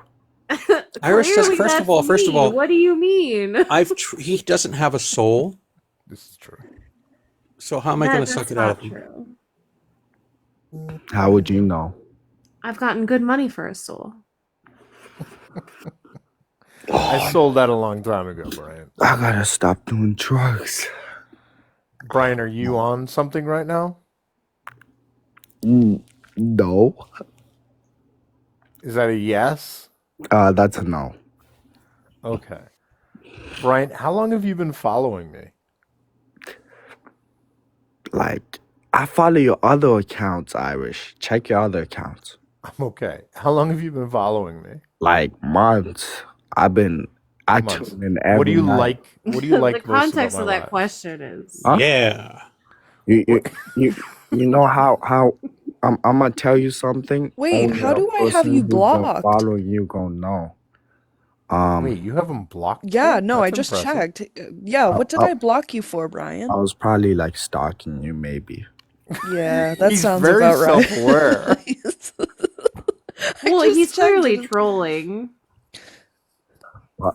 [SPEAKER 8] Irish says,
[SPEAKER 4] Clearly,
[SPEAKER 8] first
[SPEAKER 4] that's
[SPEAKER 8] of all,
[SPEAKER 4] me. What do you mean?
[SPEAKER 8] he doesn't have a soul,
[SPEAKER 1] This is true.
[SPEAKER 8] so how am I going to
[SPEAKER 4] That's
[SPEAKER 8] suck it out
[SPEAKER 4] not
[SPEAKER 8] of him?
[SPEAKER 4] true.
[SPEAKER 6] How would you know?
[SPEAKER 4] I've gotten good money for a soul.
[SPEAKER 1] I sold that a long time ago, Brian.
[SPEAKER 6] I gotta stop doing drugs.
[SPEAKER 1] Brian, are you on something right now?
[SPEAKER 6] No.
[SPEAKER 1] Is that a yes?
[SPEAKER 6] That's a no.
[SPEAKER 1] Okay. Brian, how long have you been following me?
[SPEAKER 6] Like, I follow your other accounts, Irish. Check your other accounts.
[SPEAKER 1] I'm okay. How long have you been following me?
[SPEAKER 6] Like months. I
[SPEAKER 1] Months.
[SPEAKER 6] tune in every
[SPEAKER 1] What do you
[SPEAKER 6] night.
[SPEAKER 1] like? What do you like
[SPEAKER 4] The
[SPEAKER 1] most
[SPEAKER 4] context
[SPEAKER 1] about
[SPEAKER 4] of
[SPEAKER 1] my
[SPEAKER 4] that
[SPEAKER 1] lives?
[SPEAKER 4] question is
[SPEAKER 6] Huh?
[SPEAKER 8] Yeah.
[SPEAKER 6] You know how I'm gonna tell you something.
[SPEAKER 7] Wait,
[SPEAKER 6] Only
[SPEAKER 7] how
[SPEAKER 6] a
[SPEAKER 7] do I have
[SPEAKER 6] person
[SPEAKER 7] you
[SPEAKER 6] who's been
[SPEAKER 7] blocked?
[SPEAKER 6] following you gonna know.
[SPEAKER 1] Wait, you haven't blocked
[SPEAKER 7] Yeah,
[SPEAKER 1] me?
[SPEAKER 7] no, I
[SPEAKER 1] That's
[SPEAKER 7] just
[SPEAKER 1] impressive.
[SPEAKER 7] checked. Yeah, what did
[SPEAKER 6] I
[SPEAKER 7] I block you for, Brian?
[SPEAKER 6] was probably like stalking you, maybe.
[SPEAKER 7] Yeah, that
[SPEAKER 1] He's
[SPEAKER 7] sounds
[SPEAKER 1] very
[SPEAKER 7] about right.
[SPEAKER 1] self-aware.
[SPEAKER 4] well,
[SPEAKER 7] just
[SPEAKER 4] he's
[SPEAKER 7] checked
[SPEAKER 4] clearly
[SPEAKER 7] it.
[SPEAKER 4] trolling.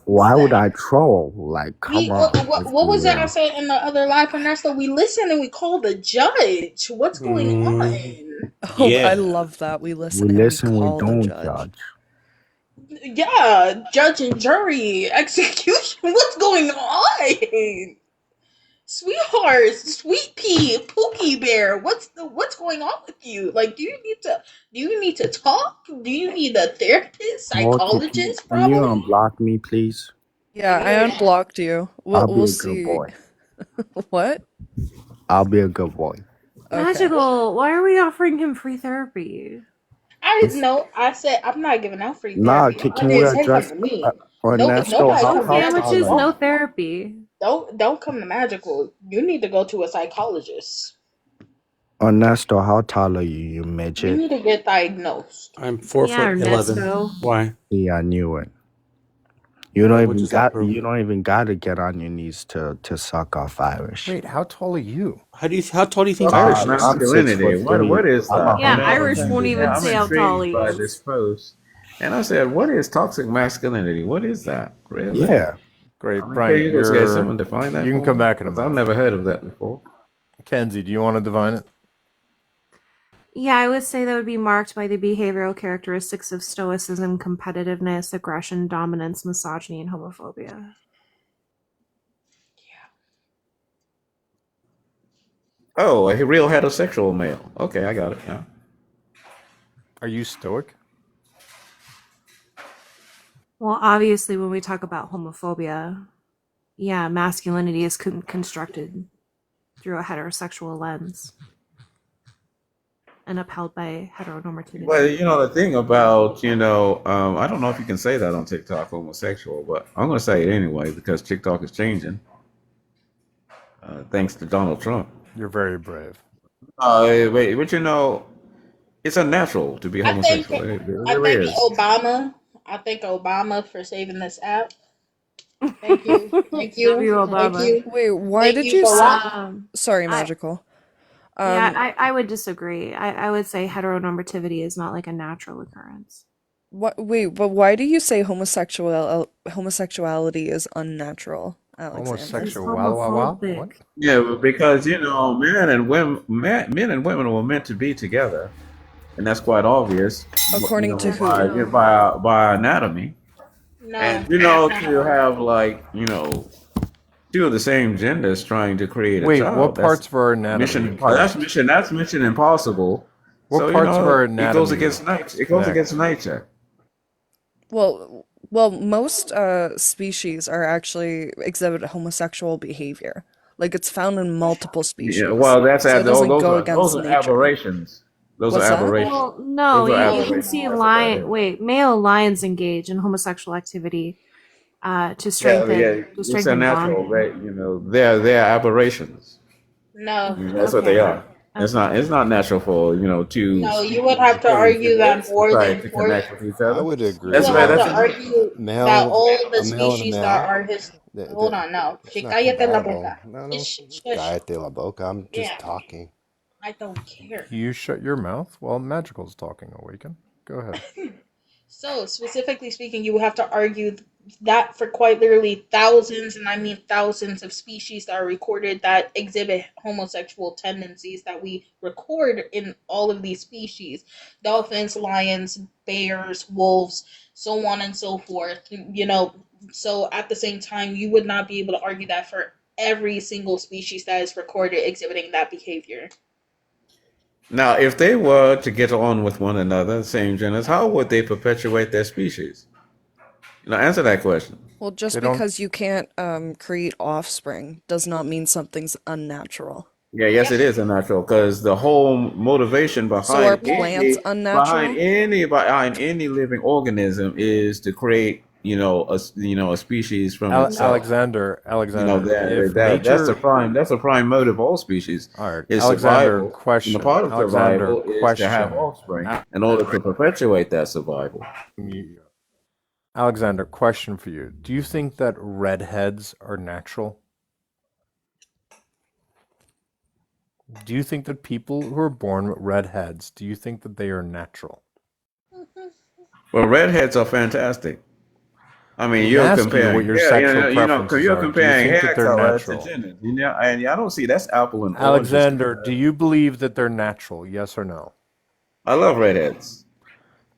[SPEAKER 6] Why would I troll? Like, come on,
[SPEAKER 5] what
[SPEAKER 6] let's
[SPEAKER 5] what
[SPEAKER 6] be
[SPEAKER 5] was that I
[SPEAKER 6] real.
[SPEAKER 5] said in the other live, Ernesto? We listen and we call the judge. What's going on?
[SPEAKER 7] Oh,
[SPEAKER 8] Yeah.
[SPEAKER 7] I love that. We listen
[SPEAKER 6] We
[SPEAKER 7] and we
[SPEAKER 6] listen, we
[SPEAKER 7] call the
[SPEAKER 6] don't
[SPEAKER 7] judge.
[SPEAKER 6] judge.
[SPEAKER 5] Yeah, judge and jury execution. What's going on? Sweetheart, sweet pea, Pookie Bear, what's going on with you? Like, do you need to talk? Do you need a therapist,
[SPEAKER 6] Morty,
[SPEAKER 5] psychologist,
[SPEAKER 6] can you
[SPEAKER 5] probably?
[SPEAKER 6] unblock me, please?
[SPEAKER 7] Yeah, I unblocked you.
[SPEAKER 6] I'll be
[SPEAKER 7] We'll
[SPEAKER 6] a good
[SPEAKER 7] see.
[SPEAKER 6] boy.
[SPEAKER 7] What?
[SPEAKER 6] I'll be a good boy.
[SPEAKER 7] Okay.
[SPEAKER 4] Magical, why are we offering him free therapy?
[SPEAKER 5] I didn't know. I said I'm not giving out free
[SPEAKER 6] Nah,
[SPEAKER 5] therapy. I
[SPEAKER 6] can we
[SPEAKER 5] didn't say come
[SPEAKER 6] address
[SPEAKER 5] to me.
[SPEAKER 6] Ernesto?
[SPEAKER 5] Nobody
[SPEAKER 6] How
[SPEAKER 5] come to
[SPEAKER 4] No
[SPEAKER 5] Magical.
[SPEAKER 4] sandwiches,
[SPEAKER 6] tall are
[SPEAKER 4] no
[SPEAKER 6] you?
[SPEAKER 4] therapy.
[SPEAKER 5] Don't come to Magical. You need to go to a psychologist.
[SPEAKER 6] Ernesto, how tall are you, you
[SPEAKER 5] You
[SPEAKER 6] midget?
[SPEAKER 5] need to get diagnosed.
[SPEAKER 8] I'm 4'11".
[SPEAKER 4] Ernesto.
[SPEAKER 8] Why?
[SPEAKER 6] Yeah, I knew it. You don't
[SPEAKER 8] What
[SPEAKER 6] even
[SPEAKER 8] does that prove?
[SPEAKER 6] you don't even gotta get on your knees to suck off Irish.
[SPEAKER 1] Wait, how tall are you?
[SPEAKER 8] How tall do you think Irish is?
[SPEAKER 6] I'm
[SPEAKER 9] Masculinity.
[SPEAKER 6] 6'3".
[SPEAKER 9] What is
[SPEAKER 6] I'm
[SPEAKER 9] that?
[SPEAKER 4] Yeah,
[SPEAKER 6] 170
[SPEAKER 4] Irish won't even
[SPEAKER 9] I'm
[SPEAKER 4] say how tall
[SPEAKER 9] intrigued
[SPEAKER 4] he
[SPEAKER 9] by
[SPEAKER 4] is.
[SPEAKER 9] this post. And I said, what is toxic masculinity? What is that? Really?
[SPEAKER 6] Yeah.
[SPEAKER 1] Great,
[SPEAKER 9] I mean, can
[SPEAKER 1] Brian.
[SPEAKER 9] you just get someone to define that
[SPEAKER 1] You can
[SPEAKER 9] for
[SPEAKER 1] come
[SPEAKER 9] me?
[SPEAKER 1] back in a
[SPEAKER 9] 'Cause I've
[SPEAKER 1] moment.
[SPEAKER 9] never heard of that before.
[SPEAKER 1] Kenzie, do you want to divine it?
[SPEAKER 4] Yeah, I would say that would be marked by the behavioral characteristics of stoicism, competitiveness, aggression, dominance, misogyny, and homophobia.
[SPEAKER 9] Oh, a real heterosexual male. Okay, I got it. Yeah.
[SPEAKER 1] Are you stoic?
[SPEAKER 4] Well, obviously, when we talk about homophobia, yeah, masculinity is constructed through a heterosexual lens and upheld by heteronormativity.
[SPEAKER 9] Well, the thing about, I don't know if you can say that on TikTok, homosexual, but I'm going to say it anyway because TikTok is changing, thanks to Donald Trump.
[SPEAKER 1] You're very brave.
[SPEAKER 9] Wait, but it's unnatural to be
[SPEAKER 5] I think
[SPEAKER 9] homosexual. It
[SPEAKER 5] I
[SPEAKER 9] really
[SPEAKER 5] think
[SPEAKER 9] is.
[SPEAKER 5] Obama. I thank Obama for saving this app. Thank you, thank you,
[SPEAKER 4] W.
[SPEAKER 5] thank
[SPEAKER 4] Obama.
[SPEAKER 5] you.
[SPEAKER 7] Wait, why
[SPEAKER 5] Thank
[SPEAKER 7] did
[SPEAKER 5] you
[SPEAKER 7] you
[SPEAKER 5] for
[SPEAKER 7] say?
[SPEAKER 5] watching.
[SPEAKER 7] Sorry,
[SPEAKER 4] I-
[SPEAKER 7] Magical.
[SPEAKER 4] Yeah, I would disagree. I would say heteronormativity is not like a natural occurrence.
[SPEAKER 7] Wait, but why do you say homosexuality is unnatural, Alexander?
[SPEAKER 1] Homosexual.
[SPEAKER 4] It's
[SPEAKER 1] What?
[SPEAKER 4] homophobic.
[SPEAKER 9] Yeah, because men and women were meant to be together, and that's quite obvious.
[SPEAKER 7] According to who?
[SPEAKER 9] By anatomy,
[SPEAKER 5] No,
[SPEAKER 9] and to have two of the same genders trying to create a
[SPEAKER 1] Wait,
[SPEAKER 9] child.
[SPEAKER 1] what
[SPEAKER 9] That's
[SPEAKER 1] parts of our anatomy?
[SPEAKER 9] mission. That's mission impossible.
[SPEAKER 1] What
[SPEAKER 9] So
[SPEAKER 1] parts of our
[SPEAKER 9] it goes
[SPEAKER 1] anatomy
[SPEAKER 9] against nature. It goes
[SPEAKER 1] connect?
[SPEAKER 9] against nature.
[SPEAKER 7] Well, most species are actually exhibit homosexual behavior. Like it's found in multiple species.
[SPEAKER 9] Yeah, well,
[SPEAKER 7] so it doesn't go
[SPEAKER 9] those
[SPEAKER 7] against
[SPEAKER 9] are
[SPEAKER 7] nature.
[SPEAKER 9] aberrations. Those
[SPEAKER 7] What's
[SPEAKER 9] are
[SPEAKER 7] that?
[SPEAKER 9] aberrations.
[SPEAKER 4] Well, no,
[SPEAKER 9] Those are
[SPEAKER 4] you can
[SPEAKER 9] aberrations.
[SPEAKER 4] see
[SPEAKER 9] That's what that is.
[SPEAKER 4] male lions engage in homosexual activity to
[SPEAKER 9] Yeah,
[SPEAKER 4] strengthen
[SPEAKER 9] it's unnatural.
[SPEAKER 4] bonding.
[SPEAKER 9] They're aberrations.
[SPEAKER 5] no,
[SPEAKER 9] That's what they
[SPEAKER 4] Okay.
[SPEAKER 9] are. It's not natural for two
[SPEAKER 5] no. You would have to argue that more
[SPEAKER 9] trying
[SPEAKER 5] than
[SPEAKER 9] to
[SPEAKER 5] 40.
[SPEAKER 9] connect with each
[SPEAKER 10] I
[SPEAKER 9] other.
[SPEAKER 10] would
[SPEAKER 5] You
[SPEAKER 10] agree
[SPEAKER 9] That's
[SPEAKER 5] would
[SPEAKER 9] right.
[SPEAKER 5] have
[SPEAKER 10] with
[SPEAKER 5] to argue that
[SPEAKER 10] male,
[SPEAKER 5] all the
[SPEAKER 10] a male and a
[SPEAKER 5] species that
[SPEAKER 10] male.
[SPEAKER 5] are his. Hold on, no.
[SPEAKER 10] It's
[SPEAKER 5] Sí,
[SPEAKER 10] not
[SPEAKER 5] cállate la
[SPEAKER 10] compatible.
[SPEAKER 5] boca.
[SPEAKER 10] No, no.
[SPEAKER 5] Shush, shush.
[SPEAKER 10] Cállate la boca. I'm just
[SPEAKER 5] Yeah,
[SPEAKER 10] talking.
[SPEAKER 5] I don't care.
[SPEAKER 1] You shut your mouth while Magical's talking, Awaken. Go ahead.
[SPEAKER 5] So, specifically speaking, you would have to argue that for quite literally thousands, and I mean thousands of species that are recorded that exhibit homosexual tendencies that we record in all of these species: dolphins, lions, bears, wolves, so on and so forth. So at the same time, you would not be able to argue that for every single species that is recorded exhibiting that behavior.
[SPEAKER 9] Now, if they were to get on with one another, same genders, how would they perpetuate their species? Now, answer that question.
[SPEAKER 7] Well,
[SPEAKER 1] They
[SPEAKER 7] just
[SPEAKER 1] don't.
[SPEAKER 7] because you can't create offspring does not mean something's unnatural.
[SPEAKER 9] Yeah, yes,
[SPEAKER 5] Yeah.
[SPEAKER 9] it is unnatural because the whole motivation
[SPEAKER 7] So are
[SPEAKER 9] behind
[SPEAKER 7] plants unnatural?
[SPEAKER 9] behind any living organism is to create, a species from itself.
[SPEAKER 1] Alexander,
[SPEAKER 9] You know
[SPEAKER 1] Alexander,
[SPEAKER 9] that
[SPEAKER 1] if
[SPEAKER 9] that
[SPEAKER 1] nature.
[SPEAKER 9] that's the prime motive of all species
[SPEAKER 1] All right,
[SPEAKER 9] is
[SPEAKER 1] Alexander,
[SPEAKER 9] survival. And a
[SPEAKER 1] question.
[SPEAKER 9] part of
[SPEAKER 1] Alexander,
[SPEAKER 9] survival is to have
[SPEAKER 1] question.
[SPEAKER 9] offspring in order to perpetuate that survival.
[SPEAKER 1] Alexander, question for you. Do you think that redheads are natural? Do you think that people who are born with red heads, do you think that they are natural?
[SPEAKER 9] Well, redheads are fantastic. I mean,
[SPEAKER 1] I'm
[SPEAKER 9] you're
[SPEAKER 1] asking you what
[SPEAKER 9] comparing
[SPEAKER 1] your
[SPEAKER 9] hair,
[SPEAKER 1] sexual
[SPEAKER 9] because
[SPEAKER 1] preferences
[SPEAKER 9] you're
[SPEAKER 1] are. Do you
[SPEAKER 9] comparing
[SPEAKER 1] think that
[SPEAKER 9] hair
[SPEAKER 1] they're
[SPEAKER 9] color to
[SPEAKER 1] natural?
[SPEAKER 9] genders, and I don't see that's apple and oranges.
[SPEAKER 1] Alexander, do you believe that they're natural? Yes or no?
[SPEAKER 9] I love redheads.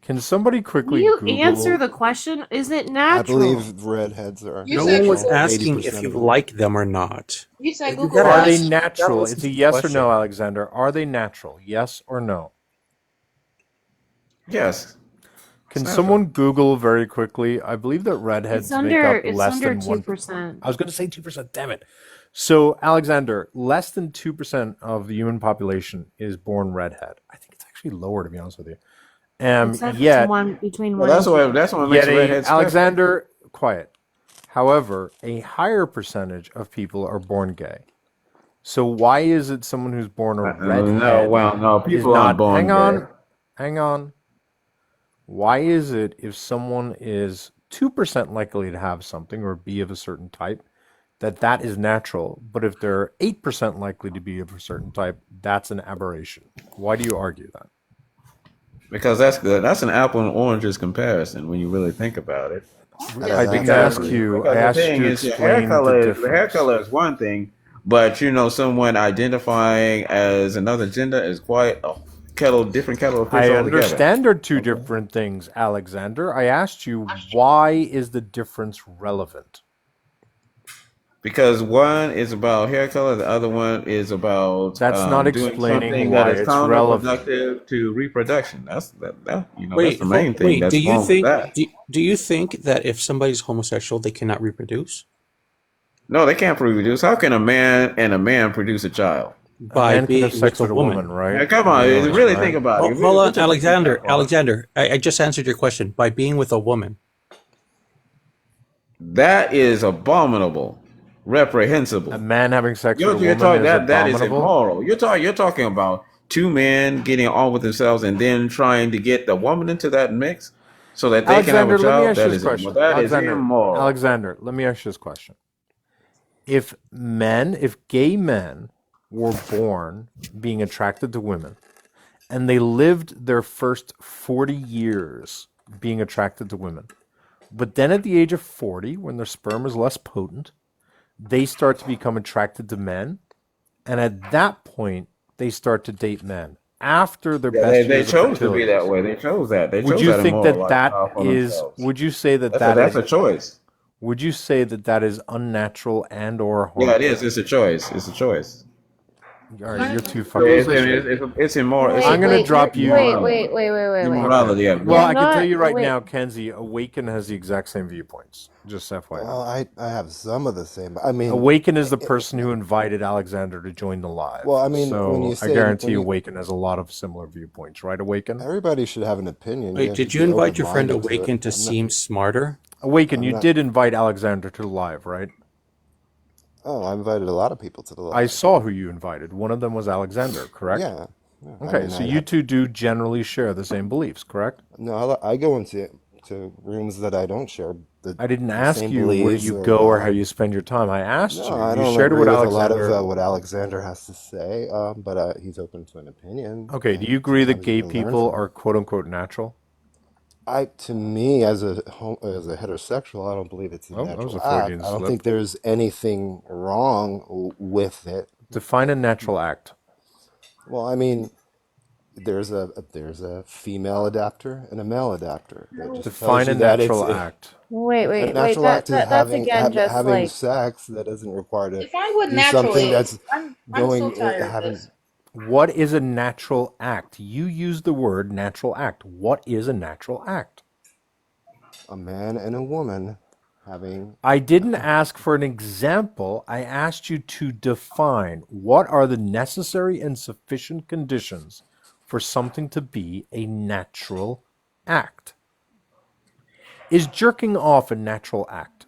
[SPEAKER 1] Can somebody
[SPEAKER 4] Will
[SPEAKER 1] quickly
[SPEAKER 4] you answer
[SPEAKER 1] Google?
[SPEAKER 4] the question? Is it
[SPEAKER 10] I
[SPEAKER 4] natural?
[SPEAKER 10] believe redheads are
[SPEAKER 5] You
[SPEAKER 8] No
[SPEAKER 5] said
[SPEAKER 8] one was
[SPEAKER 5] Google.
[SPEAKER 10] 80%
[SPEAKER 8] asking if you
[SPEAKER 10] of them.
[SPEAKER 8] like them or not.
[SPEAKER 5] You said
[SPEAKER 8] You
[SPEAKER 5] Google
[SPEAKER 8] gotta
[SPEAKER 1] Are they
[SPEAKER 5] what?
[SPEAKER 8] ask. You gotta
[SPEAKER 1] natural?
[SPEAKER 8] listen
[SPEAKER 1] It's
[SPEAKER 8] to
[SPEAKER 1] a
[SPEAKER 8] the
[SPEAKER 1] yes or no,
[SPEAKER 8] question.
[SPEAKER 1] Alexander. Are they natural? Yes or no?
[SPEAKER 9] Yes, it's
[SPEAKER 1] Can
[SPEAKER 9] natural.
[SPEAKER 1] someone Google very quickly? I believe that
[SPEAKER 4] It's
[SPEAKER 1] redheads make
[SPEAKER 4] under
[SPEAKER 1] up
[SPEAKER 4] it's
[SPEAKER 1] less
[SPEAKER 4] under
[SPEAKER 1] than
[SPEAKER 4] 2%.
[SPEAKER 1] I was going to say 2%. Damn it. So, Alexander, less than 2% of the human population is born redhead. I think it's actually lower, to be honest with you.
[SPEAKER 4] It says it's
[SPEAKER 1] Yet,
[SPEAKER 4] between
[SPEAKER 9] Well,
[SPEAKER 4] 1 and 2%.
[SPEAKER 9] that's what makes redheads special.
[SPEAKER 1] Alexander, quiet. However, a higher percentage of people are born gay. So, why is it someone who's born a
[SPEAKER 9] No,
[SPEAKER 1] redhead
[SPEAKER 9] well, no,
[SPEAKER 1] is
[SPEAKER 9] people aren't
[SPEAKER 1] not?
[SPEAKER 9] born gay.
[SPEAKER 1] Hang on. Why is it if someone is 2% likely to have something or be of a certain type, that is natural, but if they're 8% likely to be of a certain type, that's an aberration? Why do you argue that?
[SPEAKER 9] Because that's good. That's an apple and oranges comparison when you really think about it.
[SPEAKER 1] I didn't ask
[SPEAKER 10] Exactly.
[SPEAKER 1] you. I
[SPEAKER 9] Because the
[SPEAKER 1] asked
[SPEAKER 9] thing
[SPEAKER 1] you to
[SPEAKER 9] is,
[SPEAKER 1] explain the
[SPEAKER 9] the hair
[SPEAKER 1] difference.
[SPEAKER 9] color is one thing, but someone identifying as another gender is quite a different kettle of fish
[SPEAKER 1] I
[SPEAKER 9] altogether.
[SPEAKER 1] understand they're two
[SPEAKER 9] Okay.
[SPEAKER 1] different things, Alexander. I asked you, why is the difference relevant?
[SPEAKER 9] Because one is about hair color, the other one is about
[SPEAKER 1] That's not
[SPEAKER 9] doing
[SPEAKER 1] explaining
[SPEAKER 9] something that
[SPEAKER 1] why
[SPEAKER 9] is
[SPEAKER 1] it's relevant.
[SPEAKER 9] counterproductive to reproduction. That's that's
[SPEAKER 8] Wait,
[SPEAKER 9] the main thing
[SPEAKER 8] wait.
[SPEAKER 9] that's wrong with that.
[SPEAKER 8] Do you think that if somebody's homosexual, they cannot reproduce
[SPEAKER 9] No, they can't reproduce. How can a man and a man produce a child?
[SPEAKER 1] A
[SPEAKER 8] by
[SPEAKER 1] man can have
[SPEAKER 8] being with
[SPEAKER 1] sex
[SPEAKER 8] a
[SPEAKER 1] with a woman,
[SPEAKER 8] woman?
[SPEAKER 9] Yeah,
[SPEAKER 1] right?
[SPEAKER 9] come
[SPEAKER 1] To
[SPEAKER 9] on,
[SPEAKER 1] be honest,
[SPEAKER 9] really
[SPEAKER 1] right?
[SPEAKER 9] think about it.
[SPEAKER 8] Hold on,
[SPEAKER 9] Put your thinking
[SPEAKER 8] Alexander.
[SPEAKER 9] cap on.
[SPEAKER 8] Alexander, I just answered your question. By being with a woman.
[SPEAKER 9] That is abominable,
[SPEAKER 1] A
[SPEAKER 9] reprehensible.
[SPEAKER 1] man having sex with a
[SPEAKER 9] You're
[SPEAKER 1] woman
[SPEAKER 9] talking
[SPEAKER 1] is
[SPEAKER 9] that is
[SPEAKER 1] abominable.
[SPEAKER 9] immoral. You're talking about two men getting on with themselves and then trying to get the woman into that mix so that they can have a
[SPEAKER 1] Alexander, let me
[SPEAKER 9] child.
[SPEAKER 1] ask you this question.
[SPEAKER 9] That is immoral.
[SPEAKER 1] Alexander, let me ask you this question. If gay men were born being attracted to women and they lived their first 40 years being attracted to women, but then at the age of 40, when their sperm is less potent, they start to become attracted to men, and at that point, they start to date men after their
[SPEAKER 9] Yeah,
[SPEAKER 1] best
[SPEAKER 9] they
[SPEAKER 1] years of
[SPEAKER 9] chose to be
[SPEAKER 1] fertility.
[SPEAKER 9] that way. They chose that. They
[SPEAKER 1] Would
[SPEAKER 9] chose
[SPEAKER 1] you
[SPEAKER 9] that
[SPEAKER 1] think
[SPEAKER 9] immoral
[SPEAKER 1] that
[SPEAKER 9] lifestyle for
[SPEAKER 1] is?
[SPEAKER 9] themselves.
[SPEAKER 1] Would you say that
[SPEAKER 9] That's a choice.
[SPEAKER 1] Would you say that is unnatural and or
[SPEAKER 9] Yeah, it
[SPEAKER 1] harmful?
[SPEAKER 9] is. It's a choice. It's a choice.
[SPEAKER 1] All right, you're too
[SPEAKER 9] So
[SPEAKER 1] fucking
[SPEAKER 9] it's,
[SPEAKER 1] frustrated.
[SPEAKER 9] it's immoral. It's
[SPEAKER 1] I'm gonna drop you.
[SPEAKER 9] immorality.
[SPEAKER 4] Wait.
[SPEAKER 9] Immorality. Yeah.
[SPEAKER 1] Well, I can
[SPEAKER 4] not-
[SPEAKER 1] tell you right
[SPEAKER 4] wait.
[SPEAKER 1] now, Kenzie, Awaken has the exact same viewpoints. Just FYI.
[SPEAKER 10] Well, I have some of the same, but I mean,
[SPEAKER 1] Awaken is the person who invited Alexander to join the live.
[SPEAKER 10] well, I mean,
[SPEAKER 1] so
[SPEAKER 10] when you
[SPEAKER 1] I
[SPEAKER 10] say
[SPEAKER 1] guarantee
[SPEAKER 10] when you,
[SPEAKER 1] Awaken has a lot of similar viewpoints, right? Awaken.
[SPEAKER 10] everybody should have an opinion.
[SPEAKER 8] Wait,
[SPEAKER 10] have
[SPEAKER 8] did
[SPEAKER 10] to
[SPEAKER 8] you
[SPEAKER 10] be
[SPEAKER 8] invite your friend
[SPEAKER 10] open-minded to it.
[SPEAKER 8] Awaken to seem smarter?
[SPEAKER 1] Awaken,
[SPEAKER 10] I'm
[SPEAKER 1] you
[SPEAKER 10] not.
[SPEAKER 1] did invite Alexander to the live, right?
[SPEAKER 10] Oh, I invited a lot of people to the
[SPEAKER 1] I
[SPEAKER 10] live.
[SPEAKER 1] saw who you invited. One of them was Alexander, correct?
[SPEAKER 10] Yeah. I
[SPEAKER 1] Okay,
[SPEAKER 10] mean,
[SPEAKER 1] so you two do generally share the same beliefs, correct?
[SPEAKER 10] no, I go into rooms that I don't share the
[SPEAKER 1] I didn't
[SPEAKER 10] the
[SPEAKER 1] ask
[SPEAKER 10] same
[SPEAKER 1] you where
[SPEAKER 10] beliefs
[SPEAKER 1] you
[SPEAKER 10] or
[SPEAKER 1] go or how you spend your time. I asked
[SPEAKER 10] no,
[SPEAKER 1] you.
[SPEAKER 10] I
[SPEAKER 1] You
[SPEAKER 10] don't
[SPEAKER 1] shared
[SPEAKER 10] agree
[SPEAKER 1] what
[SPEAKER 10] with a lot of
[SPEAKER 1] Alexander.
[SPEAKER 10] what Alexander has to say, but he's open to an opinion,
[SPEAKER 1] Okay, do you
[SPEAKER 10] and
[SPEAKER 1] agree that
[SPEAKER 10] sometimes you
[SPEAKER 1] gay
[SPEAKER 10] can learn
[SPEAKER 1] people
[SPEAKER 10] from it.
[SPEAKER 1] are quote unquote natural?
[SPEAKER 10] To me, as as a heterosexual, I don't believe it's a
[SPEAKER 1] Oh, that was
[SPEAKER 10] natural
[SPEAKER 1] a
[SPEAKER 10] act.
[SPEAKER 1] Freudian
[SPEAKER 10] I don't
[SPEAKER 1] slip.
[SPEAKER 10] think there's anything wrong with it.
[SPEAKER 1] Define a natural act.
[SPEAKER 10] Well, I mean, there's a female adapter and a male adapter. That just tells
[SPEAKER 1] Define a
[SPEAKER 10] you that
[SPEAKER 1] natural act.
[SPEAKER 4] Wait,
[SPEAKER 10] a
[SPEAKER 4] wait, wait.
[SPEAKER 10] natural act is
[SPEAKER 4] That's again just
[SPEAKER 10] having
[SPEAKER 4] like
[SPEAKER 10] sex. That doesn't require to
[SPEAKER 5] Define what
[SPEAKER 10] do
[SPEAKER 5] natural
[SPEAKER 10] something
[SPEAKER 5] is.
[SPEAKER 10] that's
[SPEAKER 5] I'm so tired of
[SPEAKER 10] having
[SPEAKER 5] this.
[SPEAKER 1] What is a natural act? You use the word natural act. What is a natural act?
[SPEAKER 10] a man and a woman having
[SPEAKER 1] I didn't ask for an example. I asked you to define what are the necessary and sufficient conditions for something to be a natural act. Is jerking off a natural act?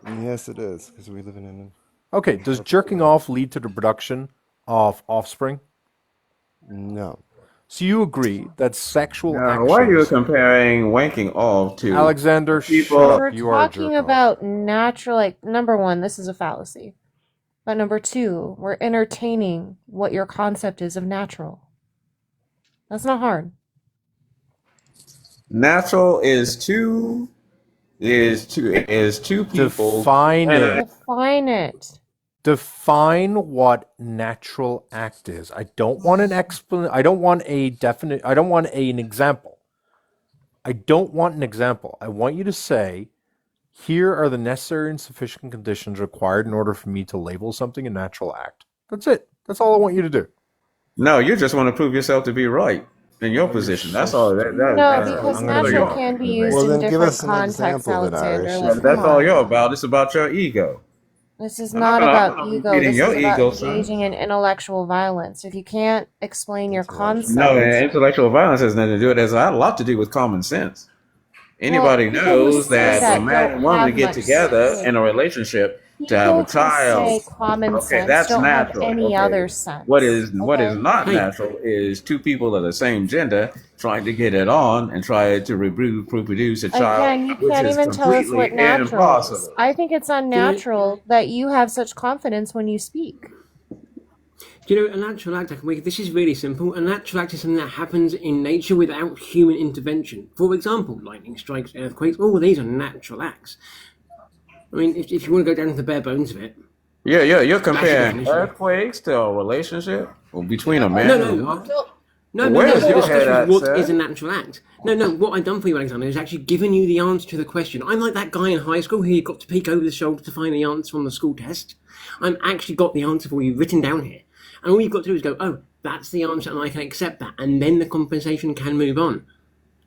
[SPEAKER 10] yes, it is because we live in an
[SPEAKER 1] Okay, does
[SPEAKER 10] imperfect
[SPEAKER 1] jerking
[SPEAKER 10] world.
[SPEAKER 1] off lead to the production of offspring?
[SPEAKER 10] No,
[SPEAKER 1] So you agree that sexual
[SPEAKER 9] Now, why are you
[SPEAKER 1] actions.
[SPEAKER 9] comparing wanking off to
[SPEAKER 1] Alexander, shut
[SPEAKER 9] people?
[SPEAKER 1] up.
[SPEAKER 4] we're
[SPEAKER 1] You are a
[SPEAKER 4] talking
[SPEAKER 1] jerk off.
[SPEAKER 4] about natural, like, number one, this is a fallacy. But number two, we're entertaining what your concept is of natural. That's not hard.
[SPEAKER 9] Natural is two people
[SPEAKER 1] Define
[SPEAKER 9] together.
[SPEAKER 1] it.
[SPEAKER 4] Define it.
[SPEAKER 1] Define what natural act is. I don't want an explanation. I don't want a definite. I don't want an example. I don't want an example. I want you to say, here are the necessary and sufficient conditions required in order for me to label something a natural act. That's it. That's all I want you to do.
[SPEAKER 9] No, you just want to prove yourself to be right in your
[SPEAKER 1] Oh, you're
[SPEAKER 9] position.
[SPEAKER 1] so
[SPEAKER 9] That's all.
[SPEAKER 4] No,
[SPEAKER 9] That's
[SPEAKER 1] stupid.
[SPEAKER 9] all.
[SPEAKER 4] because
[SPEAKER 1] I'm gonna
[SPEAKER 9] That's all
[SPEAKER 4] natural
[SPEAKER 1] mute.
[SPEAKER 9] you're
[SPEAKER 4] can be
[SPEAKER 10] well
[SPEAKER 4] used in
[SPEAKER 10] then give
[SPEAKER 4] different
[SPEAKER 10] us an
[SPEAKER 4] contexts,
[SPEAKER 10] example then,
[SPEAKER 4] Alexander.
[SPEAKER 10] Irish.
[SPEAKER 4] Like,
[SPEAKER 10] If
[SPEAKER 4] come
[SPEAKER 9] That's all
[SPEAKER 4] on.
[SPEAKER 9] you're about. It's about your ego.
[SPEAKER 4] This is
[SPEAKER 9] I'm not
[SPEAKER 4] not
[SPEAKER 9] gonna. I'm
[SPEAKER 4] about
[SPEAKER 9] not
[SPEAKER 4] ego.
[SPEAKER 9] repeating
[SPEAKER 4] This is
[SPEAKER 9] your
[SPEAKER 4] about
[SPEAKER 9] ego, son.
[SPEAKER 4] engaging in intellectual violence. If you can't explain your
[SPEAKER 10] intellectual
[SPEAKER 9] No,
[SPEAKER 4] concept,
[SPEAKER 9] man,
[SPEAKER 10] violence.
[SPEAKER 9] intellectual violence has nothing to do with it. It has a lot to do with common sense.
[SPEAKER 4] well,
[SPEAKER 9] Anybody
[SPEAKER 4] people who
[SPEAKER 9] knows
[SPEAKER 4] say
[SPEAKER 9] that a
[SPEAKER 4] that
[SPEAKER 9] man
[SPEAKER 4] don't
[SPEAKER 9] and woman
[SPEAKER 4] have
[SPEAKER 9] get
[SPEAKER 4] much.
[SPEAKER 9] together
[SPEAKER 4] Wait,
[SPEAKER 9] in a relationship to have a
[SPEAKER 4] people who
[SPEAKER 9] child.
[SPEAKER 4] say common
[SPEAKER 9] Okay,
[SPEAKER 4] sense
[SPEAKER 9] that's
[SPEAKER 4] don't have
[SPEAKER 9] natural.
[SPEAKER 4] any
[SPEAKER 9] Okay,
[SPEAKER 4] other
[SPEAKER 9] what
[SPEAKER 4] sense.
[SPEAKER 9] is
[SPEAKER 4] Okay?
[SPEAKER 9] not
[SPEAKER 8] Hey,
[SPEAKER 9] natural is two people of the same gender trying to get it on and try to reproduce a child,
[SPEAKER 4] Again, you
[SPEAKER 9] which
[SPEAKER 4] can't
[SPEAKER 9] is
[SPEAKER 4] even tell us
[SPEAKER 9] completely
[SPEAKER 4] what natural is.
[SPEAKER 9] impossible.
[SPEAKER 4] I think it's
[SPEAKER 8] do you know?
[SPEAKER 4] unnatural that you have such confidence when you speak.
[SPEAKER 8] Do you know a natural act? This is really simple. A natural act is something that happens in nature without human intervention. For example, lightning strikes, earthquakes. All these are natural acts. I mean, if you want to go down to the bare bones of it,
[SPEAKER 9] Yeah, yeah, you're
[SPEAKER 8] that's your
[SPEAKER 9] comparing
[SPEAKER 8] definition.
[SPEAKER 9] earthquakes to a relationship between a
[SPEAKER 8] No,
[SPEAKER 9] man and a
[SPEAKER 8] no,
[SPEAKER 9] woman.
[SPEAKER 5] No,
[SPEAKER 9] Where's
[SPEAKER 8] The
[SPEAKER 9] your
[SPEAKER 5] no.
[SPEAKER 9] head
[SPEAKER 8] discussion is
[SPEAKER 9] at,
[SPEAKER 8] what is a
[SPEAKER 9] sir?
[SPEAKER 8] natural act. No. What I've done for you, Alexander, is actually given you the answer to the question. I'm like that guy in high school who got to peek over the shoulder to find the answer on the school test. I'm actually got the answer for you written down here. And all you've got to do is go, oh, that's the answer, and I can accept that. And then the conversation can move on.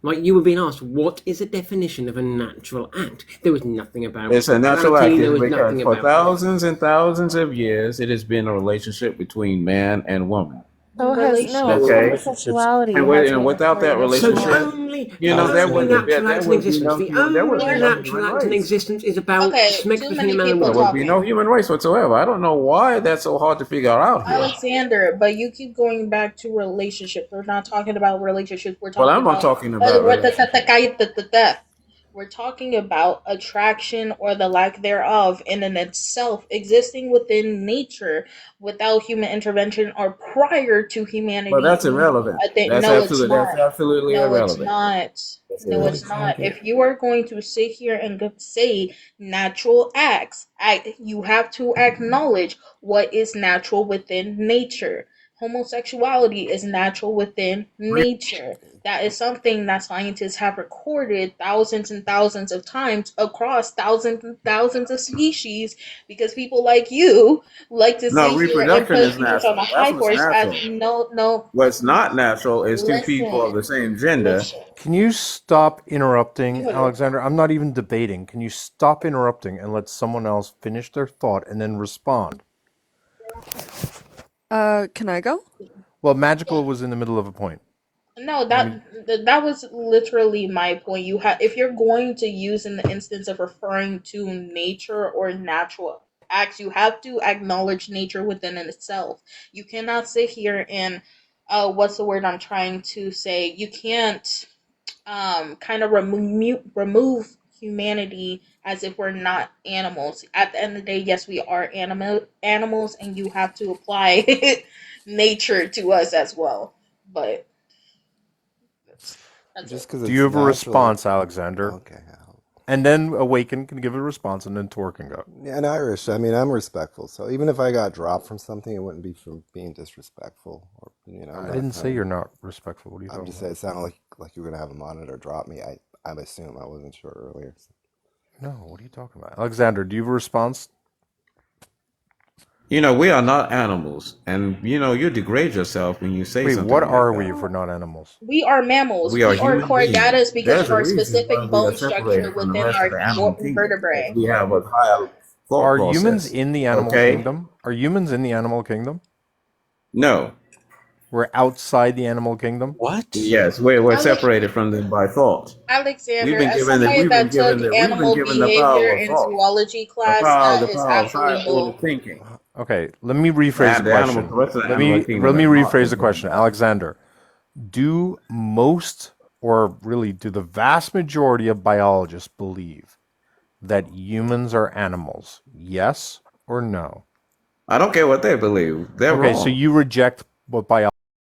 [SPEAKER 8] Like you were being asked, what is a definition of a natural act? There was nothing about
[SPEAKER 9] It's a natural
[SPEAKER 8] sexuality,
[SPEAKER 9] act
[SPEAKER 8] there was
[SPEAKER 9] because
[SPEAKER 8] nothing
[SPEAKER 9] for
[SPEAKER 8] about.
[SPEAKER 9] thousands and thousands of years, it has been a relationship between man and woman.
[SPEAKER 4] So has no
[SPEAKER 5] Relationship.
[SPEAKER 9] Okay,
[SPEAKER 4] homosexuality
[SPEAKER 9] and,
[SPEAKER 4] has been
[SPEAKER 9] without
[SPEAKER 4] for
[SPEAKER 9] that
[SPEAKER 8] So
[SPEAKER 4] natural.
[SPEAKER 9] relationship,
[SPEAKER 8] the only natural
[SPEAKER 9] there
[SPEAKER 8] act in
[SPEAKER 9] would be
[SPEAKER 8] existence,
[SPEAKER 9] there would be no
[SPEAKER 8] natural
[SPEAKER 9] human
[SPEAKER 8] act in
[SPEAKER 9] race.
[SPEAKER 8] existence is about
[SPEAKER 5] Okay,
[SPEAKER 8] sex
[SPEAKER 5] too
[SPEAKER 8] between a
[SPEAKER 5] many
[SPEAKER 8] man and
[SPEAKER 5] people
[SPEAKER 9] There
[SPEAKER 8] woman.
[SPEAKER 9] would be no
[SPEAKER 5] talking.
[SPEAKER 9] human race whatsoever. I don't know why that's so hard to figure out here.
[SPEAKER 5] Alexander, but you keep going back to relationships. We're not talking about relationships. We're
[SPEAKER 9] Well,
[SPEAKER 5] talking
[SPEAKER 9] I'm not
[SPEAKER 5] about
[SPEAKER 9] talking about relationships.
[SPEAKER 5] we're talking about attraction or the lack thereof in and itself existing within nature without human intervention or prior to
[SPEAKER 9] But
[SPEAKER 5] humanity.
[SPEAKER 9] that's irrelevant.
[SPEAKER 5] No, it's
[SPEAKER 9] That's
[SPEAKER 5] not.
[SPEAKER 9] absolutely
[SPEAKER 5] No, it's
[SPEAKER 9] irrelevant.
[SPEAKER 5] not.
[SPEAKER 9] That's
[SPEAKER 5] No, it's
[SPEAKER 9] irrelevant.
[SPEAKER 5] not. If you are going to sit here and say natural acts, you have to acknowledge what is natural within nature. Homosexuality is natural within nature. That is something that scientists have recorded thousands and thousands of times across thousands and thousands of species because people like you like to
[SPEAKER 9] No,
[SPEAKER 5] sit here and
[SPEAKER 9] reproduction
[SPEAKER 5] put
[SPEAKER 9] is
[SPEAKER 5] humans on
[SPEAKER 9] natural.
[SPEAKER 5] a
[SPEAKER 9] That's
[SPEAKER 5] high
[SPEAKER 9] what's
[SPEAKER 5] horse as
[SPEAKER 9] natural.
[SPEAKER 5] no.
[SPEAKER 9] What's not natural is two people of
[SPEAKER 5] Listen,
[SPEAKER 9] the same gender.
[SPEAKER 5] listen.
[SPEAKER 1] Can you stop interrupting,
[SPEAKER 5] You know,
[SPEAKER 1] Alexander? I'm not even debating. Can you stop interrupting and let someone else finish their thought and then respond?
[SPEAKER 7] Can I go?
[SPEAKER 1] Well, Magical was in the middle of a point.
[SPEAKER 5] No,
[SPEAKER 1] Let me.
[SPEAKER 5] that was literally my point. You have if you're going to use in the instance of referring to nature or natural acts, you have to acknowledge nature within itself. You cannot sit here and what's the word I'm trying to say? You can't kind of remove humanity as if we're not animals. At the end of the day, yes, we are animals, and you have to apply nature to us as well. But that's
[SPEAKER 10] Just
[SPEAKER 5] it.
[SPEAKER 10] because
[SPEAKER 1] Do you
[SPEAKER 10] it's
[SPEAKER 1] have a
[SPEAKER 10] natural.
[SPEAKER 1] response, Alexander?
[SPEAKER 10] Okay.
[SPEAKER 1] And then Awaken can give a response, and then Tor can go.
[SPEAKER 10] Yeah, and Irish. I mean, I'm respectful. So even if I got dropped from something, it wouldn't be from being disrespectful. Or I'm
[SPEAKER 1] I
[SPEAKER 10] not
[SPEAKER 1] didn't say
[SPEAKER 10] trying.
[SPEAKER 1] you're not respectful. What are you
[SPEAKER 10] I'm
[SPEAKER 1] talking
[SPEAKER 10] just saying
[SPEAKER 1] about?
[SPEAKER 10] it sounded like you were gonna have a monitor drop me. I assume I wasn't sure earlier. So.
[SPEAKER 1] No, what are you talking about? Alexander, do you have a response?
[SPEAKER 9] We are not animals, and you degrade yourself when you say
[SPEAKER 1] Wait, what
[SPEAKER 9] something like
[SPEAKER 1] are we
[SPEAKER 9] that.
[SPEAKER 1] if we're not animals?
[SPEAKER 5] We are mammals.
[SPEAKER 9] We are
[SPEAKER 5] We are
[SPEAKER 9] human beings.
[SPEAKER 5] chordatas because
[SPEAKER 9] There's
[SPEAKER 5] of
[SPEAKER 9] a
[SPEAKER 5] our
[SPEAKER 9] reason why
[SPEAKER 5] specific
[SPEAKER 9] we are
[SPEAKER 5] bone structure
[SPEAKER 9] separated from the
[SPEAKER 5] within
[SPEAKER 9] rest of
[SPEAKER 5] our
[SPEAKER 9] the animal kingdom, because
[SPEAKER 5] vertebrae.
[SPEAKER 9] we have a higher thought
[SPEAKER 1] Are humans
[SPEAKER 9] process.
[SPEAKER 1] in the animal
[SPEAKER 9] Okay?
[SPEAKER 1] kingdom? Are humans in the animal kingdom?
[SPEAKER 9] No.
[SPEAKER 1] We're outside the animal kingdom?
[SPEAKER 6] What?
[SPEAKER 9] Yes, we're
[SPEAKER 5] Ale-
[SPEAKER 9] separated from them by thought. We've
[SPEAKER 5] Alexander,
[SPEAKER 9] been
[SPEAKER 5] as
[SPEAKER 9] given the
[SPEAKER 5] somebody
[SPEAKER 9] we've been
[SPEAKER 5] that took
[SPEAKER 9] given the we've been
[SPEAKER 5] animal
[SPEAKER 9] given the
[SPEAKER 5] behavior
[SPEAKER 9] power of
[SPEAKER 5] in
[SPEAKER 9] thought,
[SPEAKER 5] zoology
[SPEAKER 9] the
[SPEAKER 5] class,
[SPEAKER 9] power
[SPEAKER 5] that
[SPEAKER 9] the
[SPEAKER 5] is
[SPEAKER 9] power of higher
[SPEAKER 5] absolutely
[SPEAKER 9] order
[SPEAKER 5] bull.
[SPEAKER 9] thinking.
[SPEAKER 1] Okay, let me rephrase the
[SPEAKER 9] The animal,
[SPEAKER 1] question.
[SPEAKER 9] the rest of the
[SPEAKER 1] Let
[SPEAKER 9] animal
[SPEAKER 1] me
[SPEAKER 9] kingdom
[SPEAKER 1] let me
[SPEAKER 9] is not
[SPEAKER 1] rephrase the
[SPEAKER 9] doing
[SPEAKER 1] question.
[SPEAKER 9] that.
[SPEAKER 1] Alexander, do most or really do the vast majority of biologists believe that humans are animals? Yes or no?
[SPEAKER 9] I don't care what they believe; they're
[SPEAKER 1] Okay, so
[SPEAKER 9] wrong.
[SPEAKER 1] you reject what biology